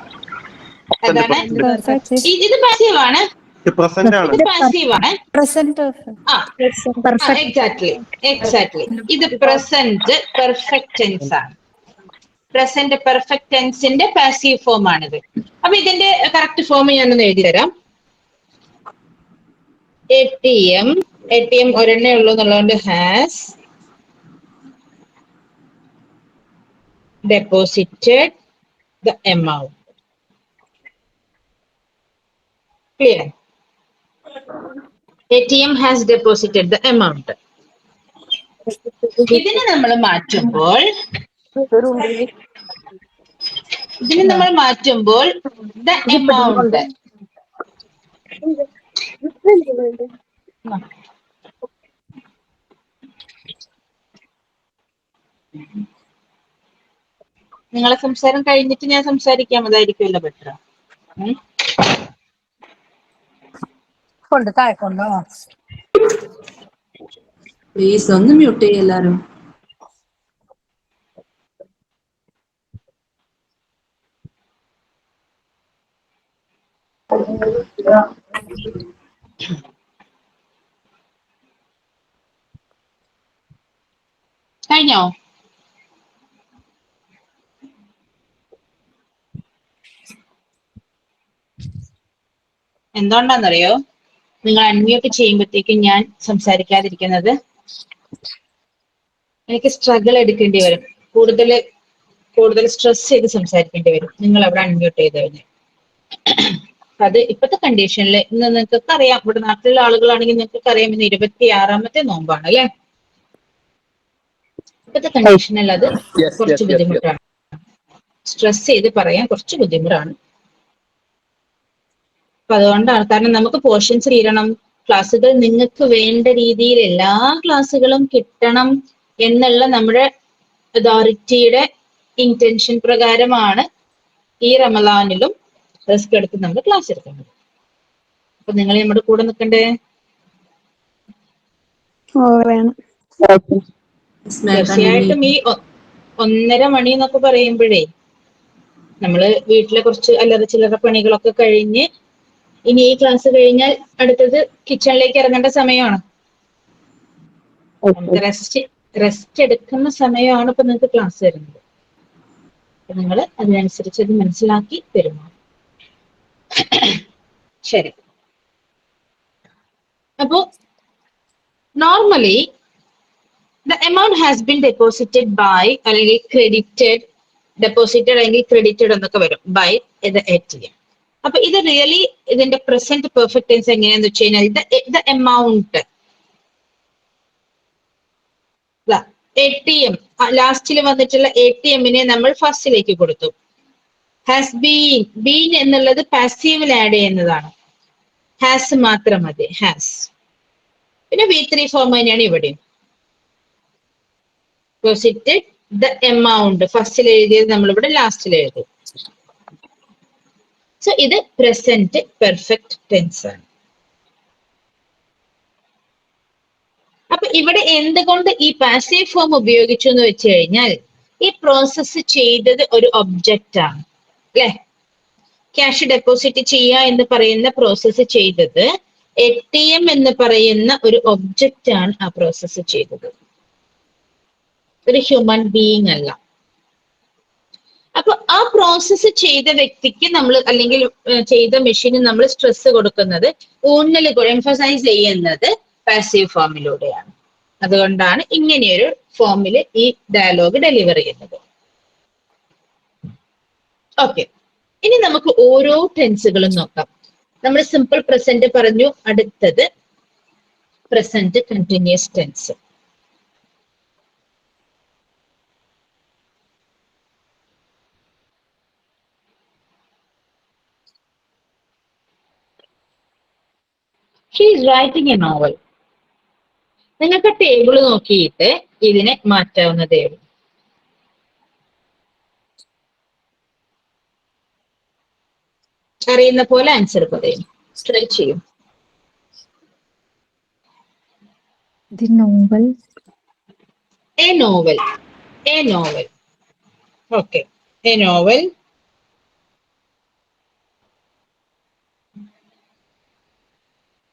A: അതാണ്
B: Perfect.
A: ഇത് പാസീവ് ആണ്.
G: പ്രസന്റ് ആണ്.
A: ഇത് പാസീവ് ആണ്.
B: Present perfect.
A: ആ എക്സാക്ട്ലി. ഇത് പ്രസന്റ് പെർഫെക്റ്റ് ടെൻസ് ആണ്. പ്രസന്റ് പെർഫെക്റ്റ് ടെൻസിന്റെ പാസീവ് ഫോം ആണിത്. അപ്പൊ ഇതിന്റെ കറക്റ്റ് ഫോം ഞാനൊന്ന് എഴുതി തരാം. ATM ഒരെണ്ണേ ഉള്ളൂ എന്നുള്ളതുകൊണ്ട് has deposited the amount. Clear? ATM has deposited the amount. ഇതിനെ നമ്മൾ മാറ്റുമ്പോൾ the amount നിങ്ങളെ സംസാരം കഴിഞ്ഞിട്ട് ഞാൻ സംസാരിക്കാം, അതായിരിക്കുമല്ലോ ബെറ്റർ.
H: പ്ലീസ് ഒന്ന് മ്യൂട്ട് ചെയ്യ എല്ലാരും.
A: കഴിഞ്ഞോ? എന്തുകൊണ്ടാന്നറിയോ? നിങ്ങൾ അൺമ്യൂട്ട് ചെയ്യുമ്പോഴത്തേക്കും ഞാൻ സംസാരിക്കാതിരിക്കുന്നത് എനിക്ക് സ്ട്രഗിൾ എടുക്കേണ്ടി വരും, കൂടുതൽ സ്ട്രെസ് ചെയ്ത് സംസാരിക്കേണ്ടി വരും നിങ്ങൾ അവിടെ അൺമ്യൂട്ട് ചെയ്ത് കഴിഞ്ഞാൽ. അത് ഇപ്പോഴത്തെ കണ്ടീഷനിൽ ഇന്ന് നിങ്ങൾക്കൊക്കെ അറിയാം, ഇവിടെ നാട്ടിലുള്ള ആളുകളാണെങ്കിൽ നിങ്ങൾക്കൊക്കെ അറിയാം, ഇന്ന് 26ാമത്തെ നോമ്പാണ് അല്ലെ? ഇപ്പോഴത്തെ കണ്ടീഷനിൽ അത് കുറച്ച് ബുദ്ധിമുട്ടാണ്. സ്ട്രെസ് ചെയ്ത് പറയാൻ കുറച്ച് ബുദ്ധിമുട്ടാണ്. അപ്പൊ അതുകൊണ്ടാണ്, കാരണം നമുക്ക് പോർഷൻസ് തീരണം, ക്ലാസ്സുകൾ നിങ്ങൾക്ക് വേണ്ട രീതിയിൽ എല്ലാ ക്ലാസ്സുകളും കിട്ടണം എന്നുള്ള നമ്മുടെ അതോറിറ്റിയുടെ ഇന്റൻഷൻ പ്രകാരമാണ് ഈ റമദാനിലും റിസ്ക് എടുത്ത് നമ്മൾ ക്ലാസ് എടുക്കുന്നത്. അപ്പൊ നിങ്ങൾ നമ്മുടെ കൂടെ നിൽക്കണ്ടേ? തീർച്ചയായിട്ടും. ഈ 1:30 മണി എന്നൊക്കെ പറയുമ്പോഴേ നമ്മള് വീട്ടിലെ കുറച്ച് അല്ലറ ചില്ലറ പണികളൊക്കെ കഴിഞ്ഞ് ഇനി ഈ ക്ലാസ് കഴിഞ്ഞാൽ അടുത്തത് കിച്ചണിലേക്ക് ഇറങ്ങേണ്ട സമയമാണ്. നമുക്ക് റെസ്റ്റ് എടുക്കുന്ന സമയമാണ് ഇപ്പൊ നിങ്ങൾക്ക് ക്ലാസ് വരുന്നത്. അപ്പൊ നിങ്ങൾ അതിനനുസരിച്ച് അത് മനസ്സിലാക്കി പെരുമാറും. ശരി. അപ്പോ normally the amount has been deposited by അല്ലെങ്കിൽ credited എന്നൊക്കെ വരും by the ATM. അപ്പൊ ഇത് റിയലി ഇതിന്റെ പ്രസന്റ് പെർഫെക്റ്റ് ടെൻസ് എങ്ങനെയാന്ന് വെച്ച് കഴിഞ്ഞാൽ the amount ATM ലാസ്റ്റിൽ വന്നിട്ടുള്ള ATMനെ നമ്മൾ ഫസ്റ്റിലേക്ക് കൊടുത്തു. ഹാസ് ബീൻ എന്നുള്ളത് പാസീവിൽ ആഡ് ചെയ്യുന്നതാണ്. ഹാസ് മാത്രം മതി, ഹാസ്. പിന്നെ V3 ഫോം തന്നെയാണ് ഇവിടെയും. deposited the amount ഫസ്റ്റിൽ എഴുതിയത് നമ്മളിവിടെ ലാസ്റ്റിൽ എഴുതും. സോ ഇത് പ്രസന്റ് പെർഫെക്റ്റ് ടെൻസ് ആണ്. അപ്പൊ ഇവിടെ എന്തുകൊണ്ട് ഈ പാസീവ് ഫോം ഉപയോഗിച്ചു എന്ന് വെച്ച് കഴിഞ്ഞാൽ ഈ പ്രോസസ്സ് ചെയ്തത് ഒരു ഒബ്ജക്റ്റ് ആണ് അല്ലെ? ക്യാഷ് ഡെപ്പോസിറ്റ് ചെയ്യുക എന്ന് പറയുന്ന പ്രോസസ്സ് ചെയ്തത് ATM എന്ന് പറയുന്ന ഒരു ഒബ്ജക്റ്റ് ആണ് ആ പ്രോസസ്സ് ചെയ്തത്, ഒരു ഹ്യൂമൻ ബീയിങ് അല്ല. അപ്പൊ ആ പ്രോസസ്സ് ചെയ്ത വ്യക്തിക്ക് നമ്മൾ അല്ലെങ്കിൽ ചെയ്ത മെഷീന് നമ്മൾ സ്ട്രെസ് കൊടുക്കുന്നത്, ഊന്നൽ എംഫസൈസ് ചെയ്യുന്നത് പാസീവ് ഫോമിലൂടെയാണ്. അതുകൊണ്ടാണ് ഇങ്ങനെയൊരു ഫോമിൽ ഈ ഡയലോഗ് ഡെലിവർ ചെയ്യുന്നത്. ഓക്കെ, ഇനി നമുക്ക് ഓരോ ടെൻസുകളും നോക്കാം. നമ്മൾ സിമ്പിൾ പ്രസന്റ് പറഞ്ഞു, അടുത്തത് present continuous tense. She is writing a novel. നിങ്ങൾക്ക് ടേബിൾ നോക്കിയിട്ട് ഇതിനെ മാറ്റാവുന്നതേ ഉള്ളൂ. അറിയുന്ന പോലെ ആൻസർ പറയും. ട്രൈ ചെയ്യും.
B: The novel.
A: A novel. A novel. Okay. A novel.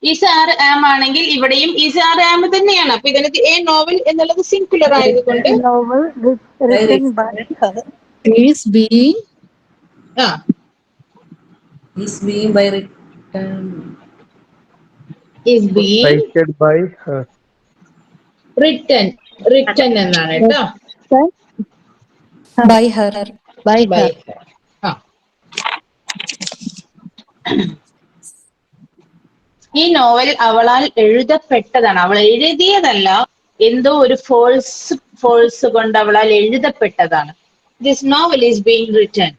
A: Is are am ആണെങ്കിൽ ഇവിടെയും ഈസ് ആർ ആം തന്നെയാണ്. അപ്പൊ ഇതിനകത്ത് എ നോവൽ എന്നുള്ളത് സിംഗുലർ ആയതുകൊണ്ട്
B: Novel written by her.
H: Is being
A: ആ
H: is being by written
A: is being
D: Cited by her.
A: Written എന്നാണ് കേട്ടോ.
B: By her.
A: ബൈ ആ ഈ നോവൽ അവളാൽ എഴുതപ്പെട്ടതാണ്. അവൾ എഴുതിയതല്ല, എന്തോ ഒരു ഫോഴ്സ് കൊണ്ട് അവളാൽ എഴുതപ്പെട്ടതാണ്. This novel is being written.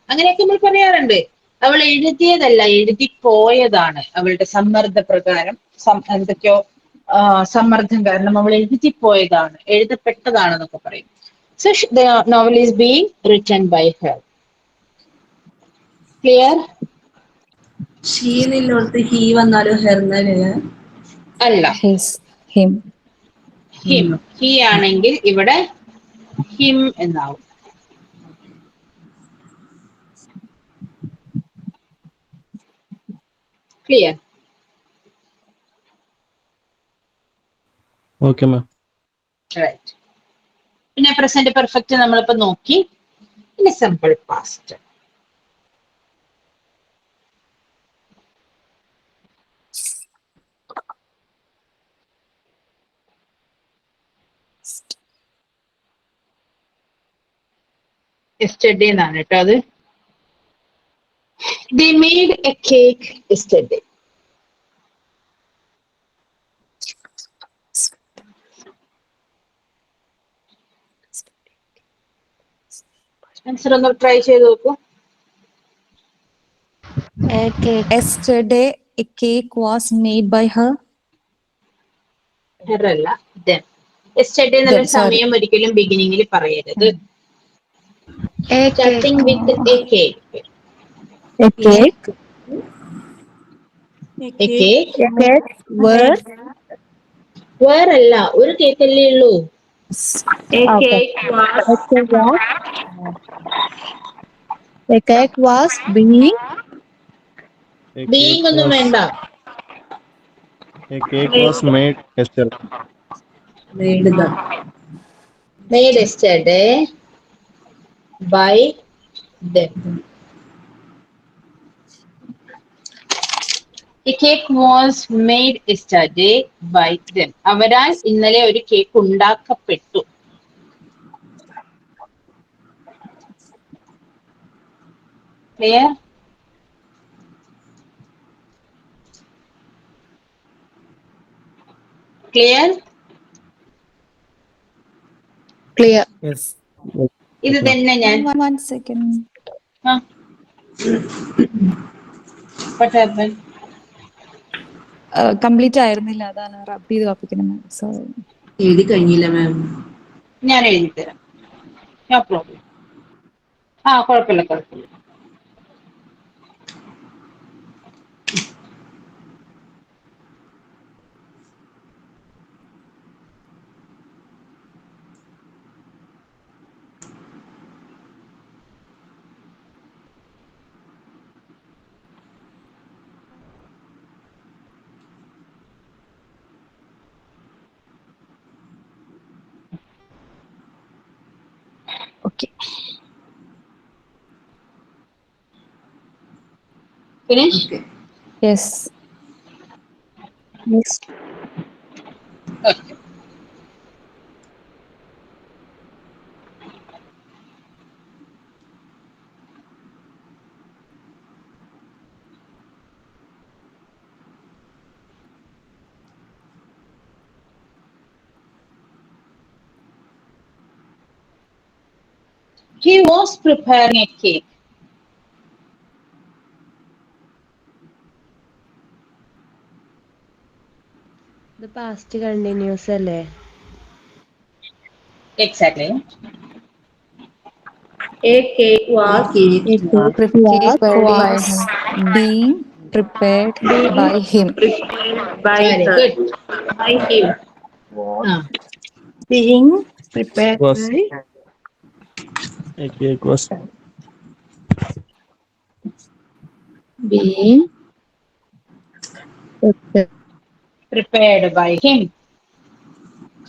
A: അങ്ങനെയൊക്കെ നമ്മൾ പറയാറുണ്ട്. അവൾ എഴുതിയതല്ല, എഴുതിപ്പോയതാണ്. അവളുടെ സമ്മർദ്ദ പ്രകാരം എന്തൊക്കെയോ സമ്മർദ്ദം കാരണം അവൾ എഴുതിപ്പോയതാണ്, എഴുതപ്പെട്ടതാണെന്നൊക്കെ പറയും. So the novel is being written by her. Clear?
H: she നിന്നോടത്ത് he വന്നാലും her എന്നല്ലേ?
A: അല്ല,
B: His. Him.
A: ഹിം. ഹി ആണെങ്കിൽ ഇവിടെ ഹിം എന്നാവും. ക്ലിയർ?
D: Okay, ma'am.
A: റൈറ്റ്. പിന്നെ പ്രസന്റ് പെർഫെക്റ്റ് നമ്മളിപ്പോ നോക്കി. ഇനി സിമ്പിൾ പാസ്റ്റ്. യെസ്റ്റർഡേ എന്നാണ് കേട്ടോ അത്. They made a cake yesterday. Answer ഒന്ന് ട്രൈ ചെയ്ത് നോക്കൂ.
B: Yesterday, a cake was made by her.
A: അല്ല, them. യെസ്റ്റർഡേ എന്നുള്ള
B: Them, sorry.
A: സമയം ഒരിക്കലും ബിഗിനിങ്ങിൽ പറയരുത്. Starting with a cake.
B: A cake.
A: A cake.
B: A cake. Where?
A: വേറല്ല, ഒരു കേക്ക് അല്ലേ ഉള്ളൂ.
C: A
B: Okay.
C: cake was
B: A cake was being.
D: A
A: being
D: cake
A: ഒന്നും
D: was
A: വേണ്ട.
D: made yesterday.
H: made the
A: Made yesterday by them. A cake was made yesterday by them. അവരാൽ ഇന്നലെ ഒരു cake ഉണ്ടാക്കപ്പെട്ടു. Clear? Clear?
B: Clear.
D: Yes.
A: ഇത് തന്നെ ഞാൻ
B: One second.
A: what happened?
B: Complete ആയിരുന്നില്ല, അതാണ് റബ് ചെയ്ത് കാപ്പിക്കുന്നത്. സോ
H: എഴുതി കഴിഞ്ഞില്ല മാം.
A: ഞാൻ എഴുതി തരാം. No problem. കുഴപ്പമില്ല.
B: okay.
A: Finish?
H: Okay.
B: Yes. Yes.
A: Okay. He was preparing a cake.
I: ഇത് പാസ്റ്റ് കണ്ടിന്യൂസ് അല്ലേ?
A: Exactly.
C: A cake was
B: was being prepared by him.
C: prepared by
A: Very
C: her.
A: good.
C: By him.
A: ആ
B: Being prepared
D: Was
B: by
D: a cake was
B: being
A: prepared by him.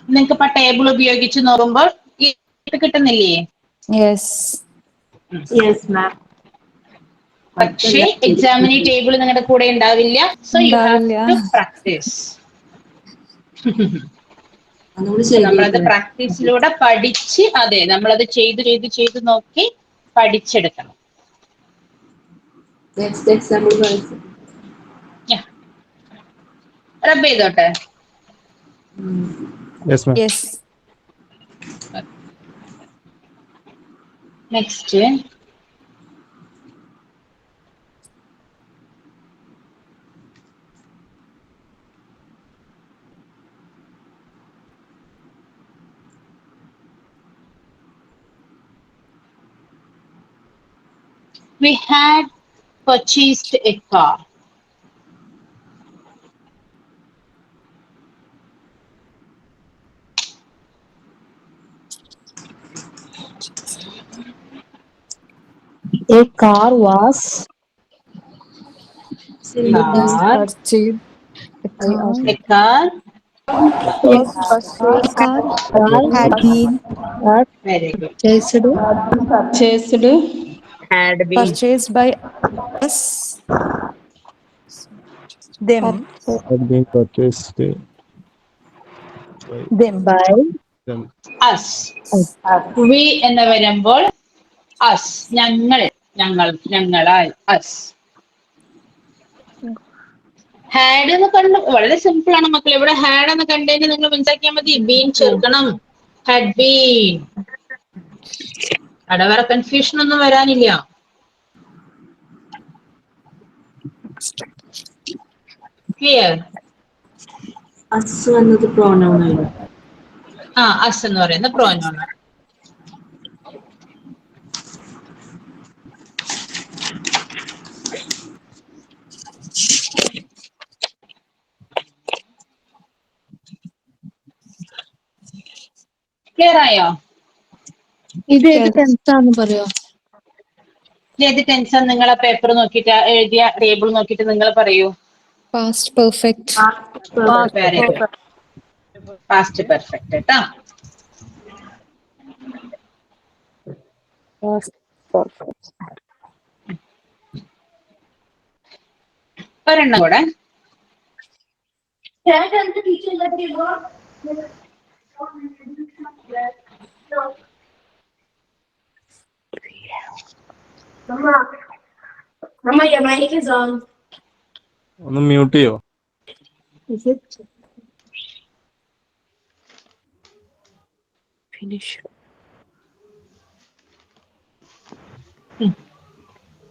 A: നിങ്ങൾക്ക് ഇപ്പൊ table ഉപയോഗിച്ച് നോക്കുമ്പോൾ ഈ കിട്ടുന്നില്ലേ?
B: yes.
C: Yes, ma'am.
A: പക്ഷേ എക്സാമിന് table നിങ്ങളുടെ കൂടെ ഉണ്ടാവില്ല. സോ യു ഹാവ്
B: ഉണ്ടാവില്ല.
A: To practice. നമ്മളത് പ്രാക്ടീസിലൂടെ പഠിച്ച്, അതെ, നമ്മളത് ചെയ്ത് നോക്കി പഠിച്ചെടുക്കണം.
H: നെക്സ്റ്റ് എക്സാമ്പിൾ
A: റബ്ബ് ചെയ്തോട്ടെ.
D: yes ma'am.
B: Yes.
A: Next we had purchased a car.
B: A car was
A: purchased.
B: a
A: A car.
B: car had been
A: Very good. Had been.
B: purchased by us them
D: Had been purchased by
B: by
D: them.
A: Us. We എന്ന് വരുമ്പോൾ us, ഞങ്ങളാൽ us. Had എന്ന് കണ്ട് വളരെ simple ആണ് മക്കളെ. ഇവിടെ had എന്ന് കണ്ടതിന് നിങ്ങൾ മനസ്സിലാക്കിയാൽ മതി. ബീൻ ചേർക്കണം. Had been. അവിടെ വേറെ കൺഫ്യൂഷൻ ഒന്നും വരാനില്ല. ക്ലിയർ?
H: അസ് എന്നത് പ്രോനൗൺ ആണ്.
A: ആ, അസ് എന്ന് പറയുന്ന പ്രോനൗൺ ആണ്. ക്ലിയർ ആയോ?
B: ഇത് ഏത് ടെൻസാന്ന് പറയോ?
A: ഏത് ടെൻസാ? നിങ്ങൾ ആ പേപ്പർ നോക്കിയിട്ട് എഴുതിയ ടേബിൾ നോക്കിയിട്ട് നിങ്ങൾ പറയൂ.
B: past perfect.
A: Very good. Past perfect കേട്ടോ. ഒരെണ്ണം കൂടെ.
D: ഒന്ന് മ്യൂട്ട് ചെയ്യോ?
I: Finish.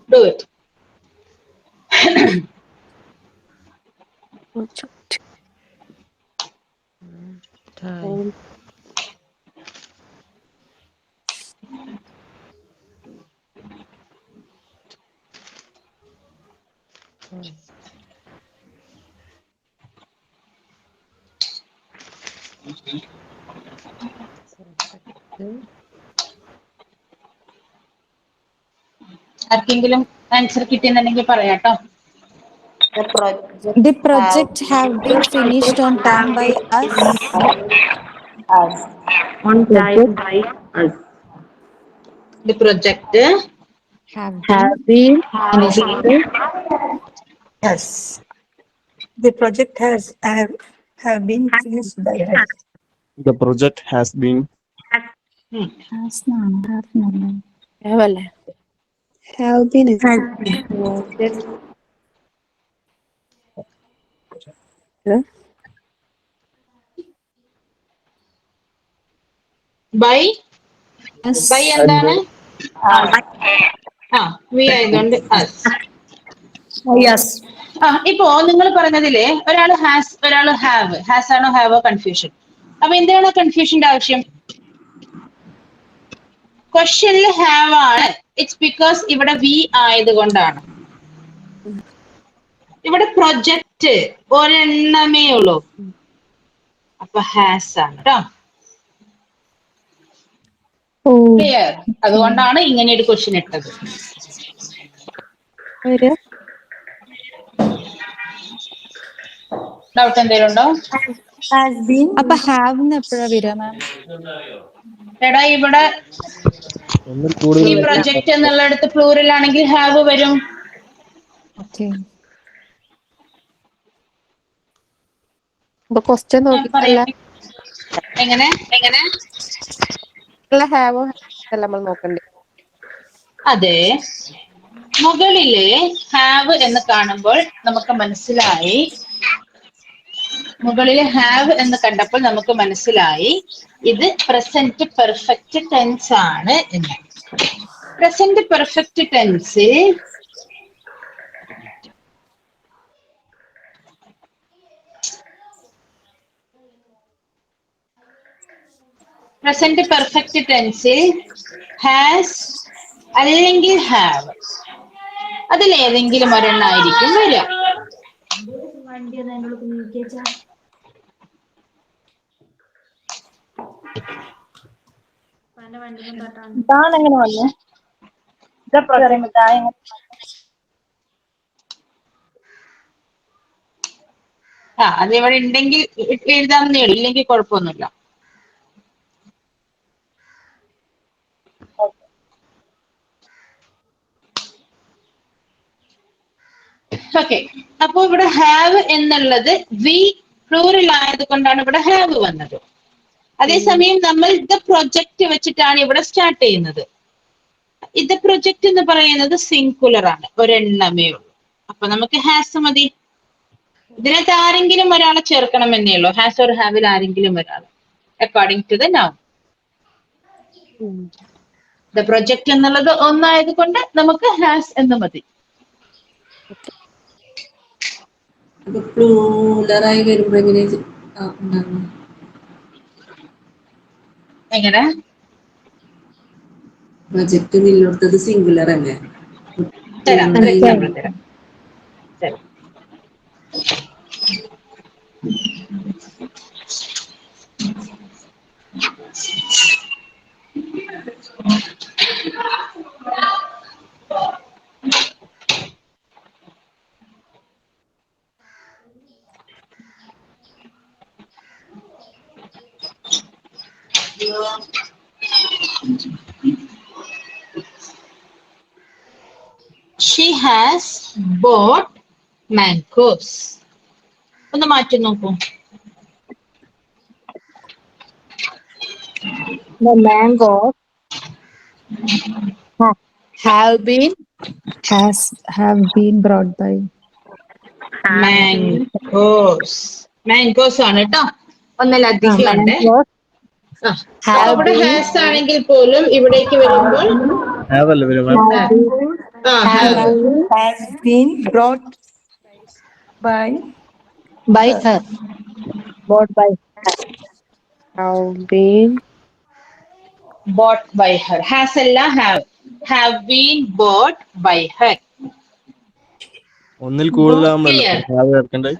A: Do it.
I: Time.
A: ആർക്കെങ്കിലും ആൻസർ കിട്ടിയെന്നുണ്ടെങ്കിൽ പറയാട്ടോ.
B: The project have been finished on time by us.
C: On time by us.
A: The project
B: Have been finished. Yes. The project have been finished by us.
D: The project has been
B: Have been
A: by
B: Yes.
A: by എന്താണ്? ആ, we ആയതുകൊണ്ട് us.
B: Yes.
A: ഇപ്പോ നിങ്ങൾ പറഞ്ഞതില് ഒരാൾ has ഒരാൾ have. Has ആണോ ഹാവോ confusion. അപ്പൊ എന്തിനാണ് കൺഫ്യൂഷന്റെ ആവശ്യം? ക്വസ്റ്റ്യനിൽ ഹാവ് ആണ്. ഇറ്റ്സ് ബിക്കോസ് ഇവിടെ വി ആയതുകൊണ്ടാണ്. ഇവിടെ പ്രൊജക്റ്റ് ഒരെണ്ണമേ ഉള്ളൂ, അപ്പൊ ഹാസ് ആണ് കേട്ടോ. ക്ലിയർ? അതുകൊണ്ടാണ് ഇങ്ങനെ ഒരു ക്വസ്റ്റ്യൻ ഇട്ടത്. ഡൗട്ട് എന്തെങ്കിലും ഉണ്ടോ?
B: അപ്പൊ ഹാവ് എപ്പോഴാ വരിക മാം?
A: എടാ ഇവിടെ
D: ഒന്നിൽ കൂടുതൽ
A: ഈ പ്രൊജക്ട് എന്നുള്ളിടത്ത് പ്ലൂറൽ ആണെങ്കിൽ ഹാവ് വരും.
B: ക്വസ്റ്റ്യൻ
A: ഞാൻ പറയാം. എങ്ങനെ
B: ഹാവോ നമ്മൾ നോക്കണ്ടേ?
A: അതെ, മുകളില് ഹാവ് എന്ന് കാണുമ്പോൾ നമുക്ക് മനസ്സിലായി, മുകളില് ഹാവ് എന്ന് കണ്ടപ്പോൾ നമുക്ക് മനസ്സിലായി ഇത് പ്രസന്റ് പെർഫെക്റ്റ് ടെൻസ് ആണ് എന്ന്. പ്രസന്റ് പെർഫെക്റ്റ് ടെൻസിൽ ഹാസ് അല്ലെങ്കിൽ ഹാവ്, അതിലേതെങ്കിലും ഒരെണ്ണായിരിക്കും വരിക.
B: ഇതാണെങ്ങനെ വന്നു?
A: അതിവിടെ ഉണ്ടെങ്കിൽ എഴുതാമെന്നേ ഉള്ളൂ, ഇല്ലെങ്കിൽ കുഴപ്പമൊന്നുമില്ല. ഓക്കെ, അപ്പൊ ഇവിടെ ഹാവ് എന്നുള്ളത് വി പ്ലൂറൽ ആയത് കൊണ്ടാണ് ഇവിടെ ഹാവ് വന്നത്. അതേസമയം നമ്മൾ ദ പ്രൊജക്ട് വെച്ചിട്ടാണ് ഇവിടെ സ്റ്റാർട്ട് ചെയ്യുന്നത്. ഇത് പ്രൊജക്ട് എന്ന് പറയുന്നത് സിംഗുലർ ആണ്, ഒരെണ്ണമേ ഉള്ളൂ. അപ്പൊ നമുക്ക് ഹാസ് മതി. ഇതിനകത്ത് ആരെങ്കിലും ഒരാളെ ചേർക്കണമെന്നേ ഉള്ളൂ, ഹാസ് ഓർ ഹാവിൽ ആരെങ്കിലും ഒരാൾ, according to the noun. The project എന്നുള്ളത് ഒന്നായത് കൊണ്ട് നമുക്ക് ഹാസ് എന്ന് മതി.
H: പ്ലൂറലായി വരുമ്പോ
A: എങ്ങനെ?
H: പ്രൊജക്ട് നിലനിർത്തത് സിംഗുലർ അല്ലേ?
A: തരാം, എക്സാമ്പിൾ തരാം. She has bought mangoes. ഒന്ന് മാറ്റി നോക്കൂ.
B: The mangoes have been brought by.
A: Mangoes ആണ് കേട്ടോ, ഒന്നിലധികം ഉണ്ട്. ഇവിടെ ഹാസ് ആണെങ്കിൽ പോലും ഇവിടേക്ക് വരുമ്പോൾ
D: have അല്ലേ വരും?
B: Has been brought by her. Bought by her. Have been
A: bought by her. Has അല്ല have been bought by her.
D: ഒന്നിൽ കൂടുതലാകുമ്പോഴല്ലേ have ചേർക്കണ്ടേ?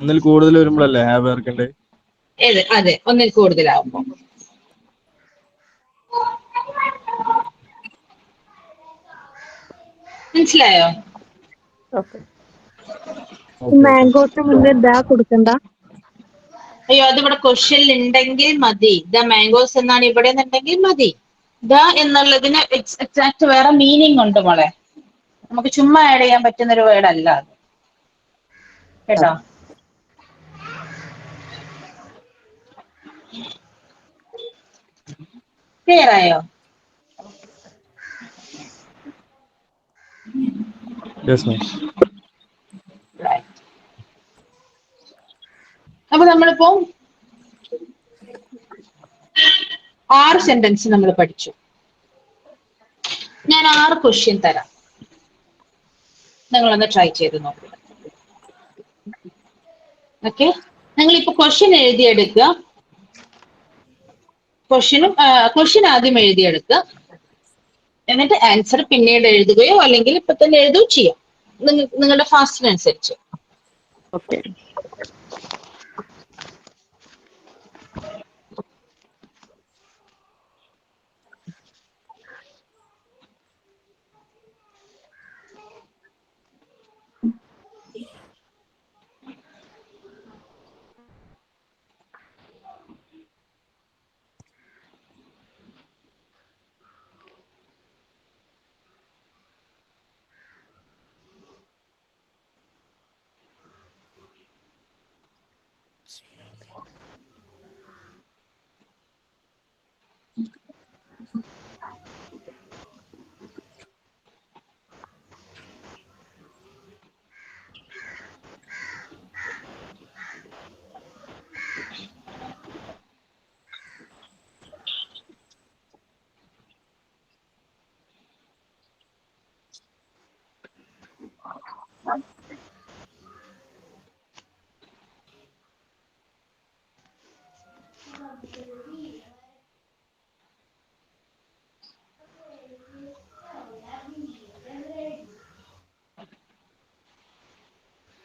D: ഒന്നിൽ കൂടുതൽ വരുമ്പോഴല്ലേ have ചേർക്കണ്ടേ?
A: അതെ, ഒന്നിൽ കൂടുതലാവുമ്പോ. മനസ്സിലായോ?
B: മാംഗോസ് മുന്നേ ദാ കൊടുക്കണ്ട.
A: അയ്യോ, അതിവിടെ ക്വസ്റ്റ്യനിൽ ഉണ്ടെങ്കിൽ മതി. ദ മാംഗോസ് എന്നാണ് ഇവിടെ എന്നുണ്ടെങ്കിൽ മതി. ദ എന്നുള്ളതിന് എക്സാക്ട് വേറെ മീനിങ് ഉണ്ട് മോളെ, നമുക്ക് ചുമ്മാ ആഡ് ചെയ്യാൻ പറ്റുന്ന ഒരു വേർഡ് അല്ല അത് കേട്ടോ. ക്ലിയർ ആയോ?
D: Yes, ma'am.
A: അപ്പൊ നമ്മളിപ്പോ 6 സെന്റൻസ് നമ്മൾ പഠിച്ചു. ഞാൻ 6 ക്വസ്റ്റ്യൻ തരാം. നിങ്ങളൊന്ന് ട്രൈ ചെയ്ത് നോക്കുക. ഓക്കെ, നിങ്ങളിപ്പോ ക്വസ്റ്റ്യൻ എഴുതിയെടുക്കുക. ക്വസ്റ്റ്യൻ ആദ്യം എഴുതിയെടുക്കുക, എന്നിട്ട് ആൻസർ പിന്നീട് എഴുതുകയോ അല്ലെങ്കിൽ ഇപ്പൊ തന്നെ എഴുതുകയോ ചെയ്യാം, നിങ്ങളുടെ ഫാസ്റ്റിനനുസരിച്ച്.
C: ഓക്കെ.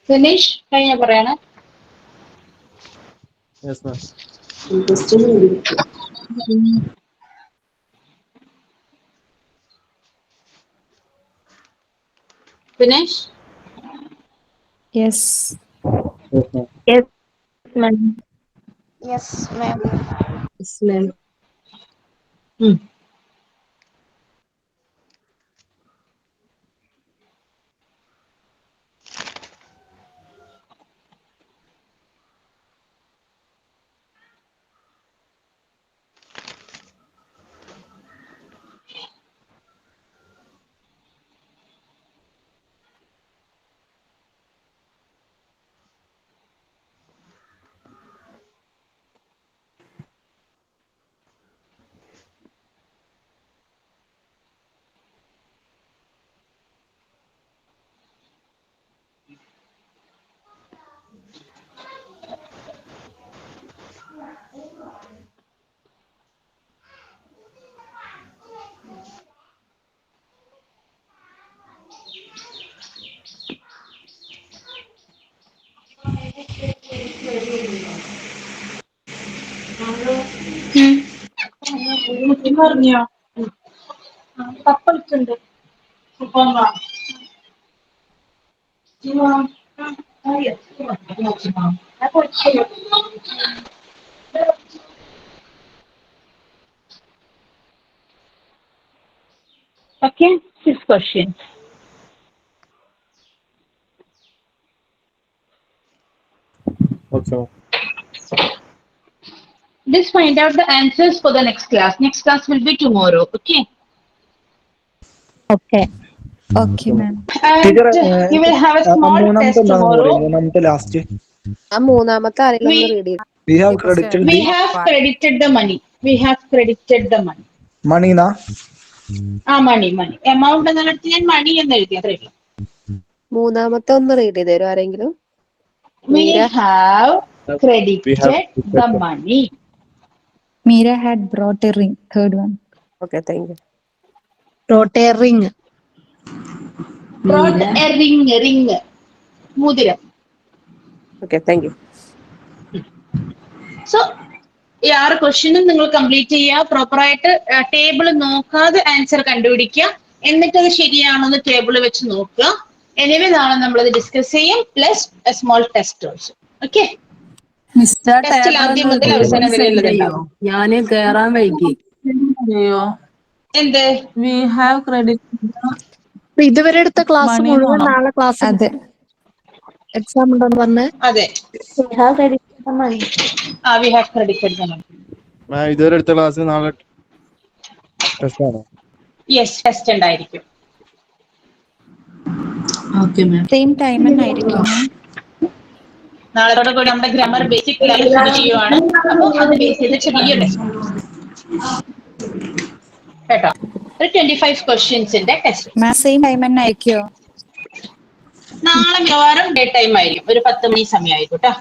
A: സുനീഷ് കഴിഞ്ഞ പറയണേ.
D: Yes ma'am.
A: Suneesh
B: Yes.
C: Yes, ma'am.
B: Yes, ma'am.
H: Yes, ma'am.
A: പറഞ്ഞോ കപ്പളിക്കുണ്ട്. Okay, 6 questions.
D: Okay.
A: Just find out the answers for the next class. Next class will be tomorrow. Okay.
B: Okay. Okay, ma'am.
A: And
F: teacher
A: you will have a small
F: മൂന്നാമത്തെ
A: test
F: എന്താണെന്ന്
A: tomorrow.
F: പറയും, മൂന്നാമത്തെ last
I: ആ മൂന്നാമത്തെ ആരെങ്കിലും ഒന്ന്
A: We
I: read ചെയ്യും.
F: V have credited
A: we
F: the
A: have credited the money. We have credited the money.
F: മണീനാ.
A: Money. Amount എന്നിടത്ത് ഞാൻ money എന്ന് എഴുതി അത്രേ ഉള്ളൂ.
I: മൂന്നാമത്തെ ഒന്ന് റീഡ് ചെയ്ത് തരും ആരെങ്കിലും?
A: We have
D: We have
A: credited the money.
B: Meera had brought a ring. Third one.
I: Okay, thank you.
B: Brought a ring.
A: Brought a ring. മോതിരം.
I: Okay, thank you.
A: സോ ഈ 6 ക്വസ്റ്റ്യനും നിങ്ങൾ കംപ്ലീറ്റ് ചെയ്യുക. പ്രോപ്പറായിട്ട് ടേബിൾ നോക്കാതെ ആൻസർ കണ്ടുപിടിക്കുക. എന്നിട്ട് അത് ശരിയാണെന്ന് ടേബിൾ വെച്ച് നോക്കുക. എനിവേ നാളെ നമ്മളത് ഡിസ്കസ് ചെയ്യും. Plus A small test also. Okay, ടെസ്റ്റിൽ ആദ്യം മുതൽ അവസാനം വരെ ഉള്ളതുണ്ടാവും.
H: ഞാന് കേറാൻ വൈകി.
A: എന്ത്
H: We have credit.
B: ഇതുവരെ എടുത്ത ക്ലാസ് മുഴുവൻ നാളെ ക്ലാസ്. അതെ, എക്സാം ഉണ്ടെന്ന് പറഞ്ഞ്.
A: അതെ,
C: We have credited the money.
A: We have credited the money.
D: Ma'am ഇതുവരെ എടുത്ത ക്ലാസ് നാളെ ടെസ്റ്റ് ആണോ?
A: യെസ്, ടെസ്റ്റ് ഉണ്ടായിരിക്കും.
H: Okay, ma'am.
B: സെയിം ടൈം തന്നെ ആയിരിക്കും.
A: നാളത്തോടെ കൂടി നമ്മുടെ ഗ്രാമർ ബേസിക് ലെവൽ ഫിനിഷ് ചെയ്യുവാണ്. അപ്പോൾ അത് ബേസ് ചെയ്ത് ചെറിയ ടെസ്റ്റ് കേട്ടോ. ഒരു 25 ക്വസ്റ്റ്യൻസിന്റെ ടെസ്റ്റ്.
B: മാം സെയിം ടൈം തന്നെ ആയിരിക്കോ?
A: നാളെ മിക്കവാറും ഡേ ടൈം ആയിരിക്കും, ഒരു 10 മണി സമയമായിരിക്കും കേട്ടോ.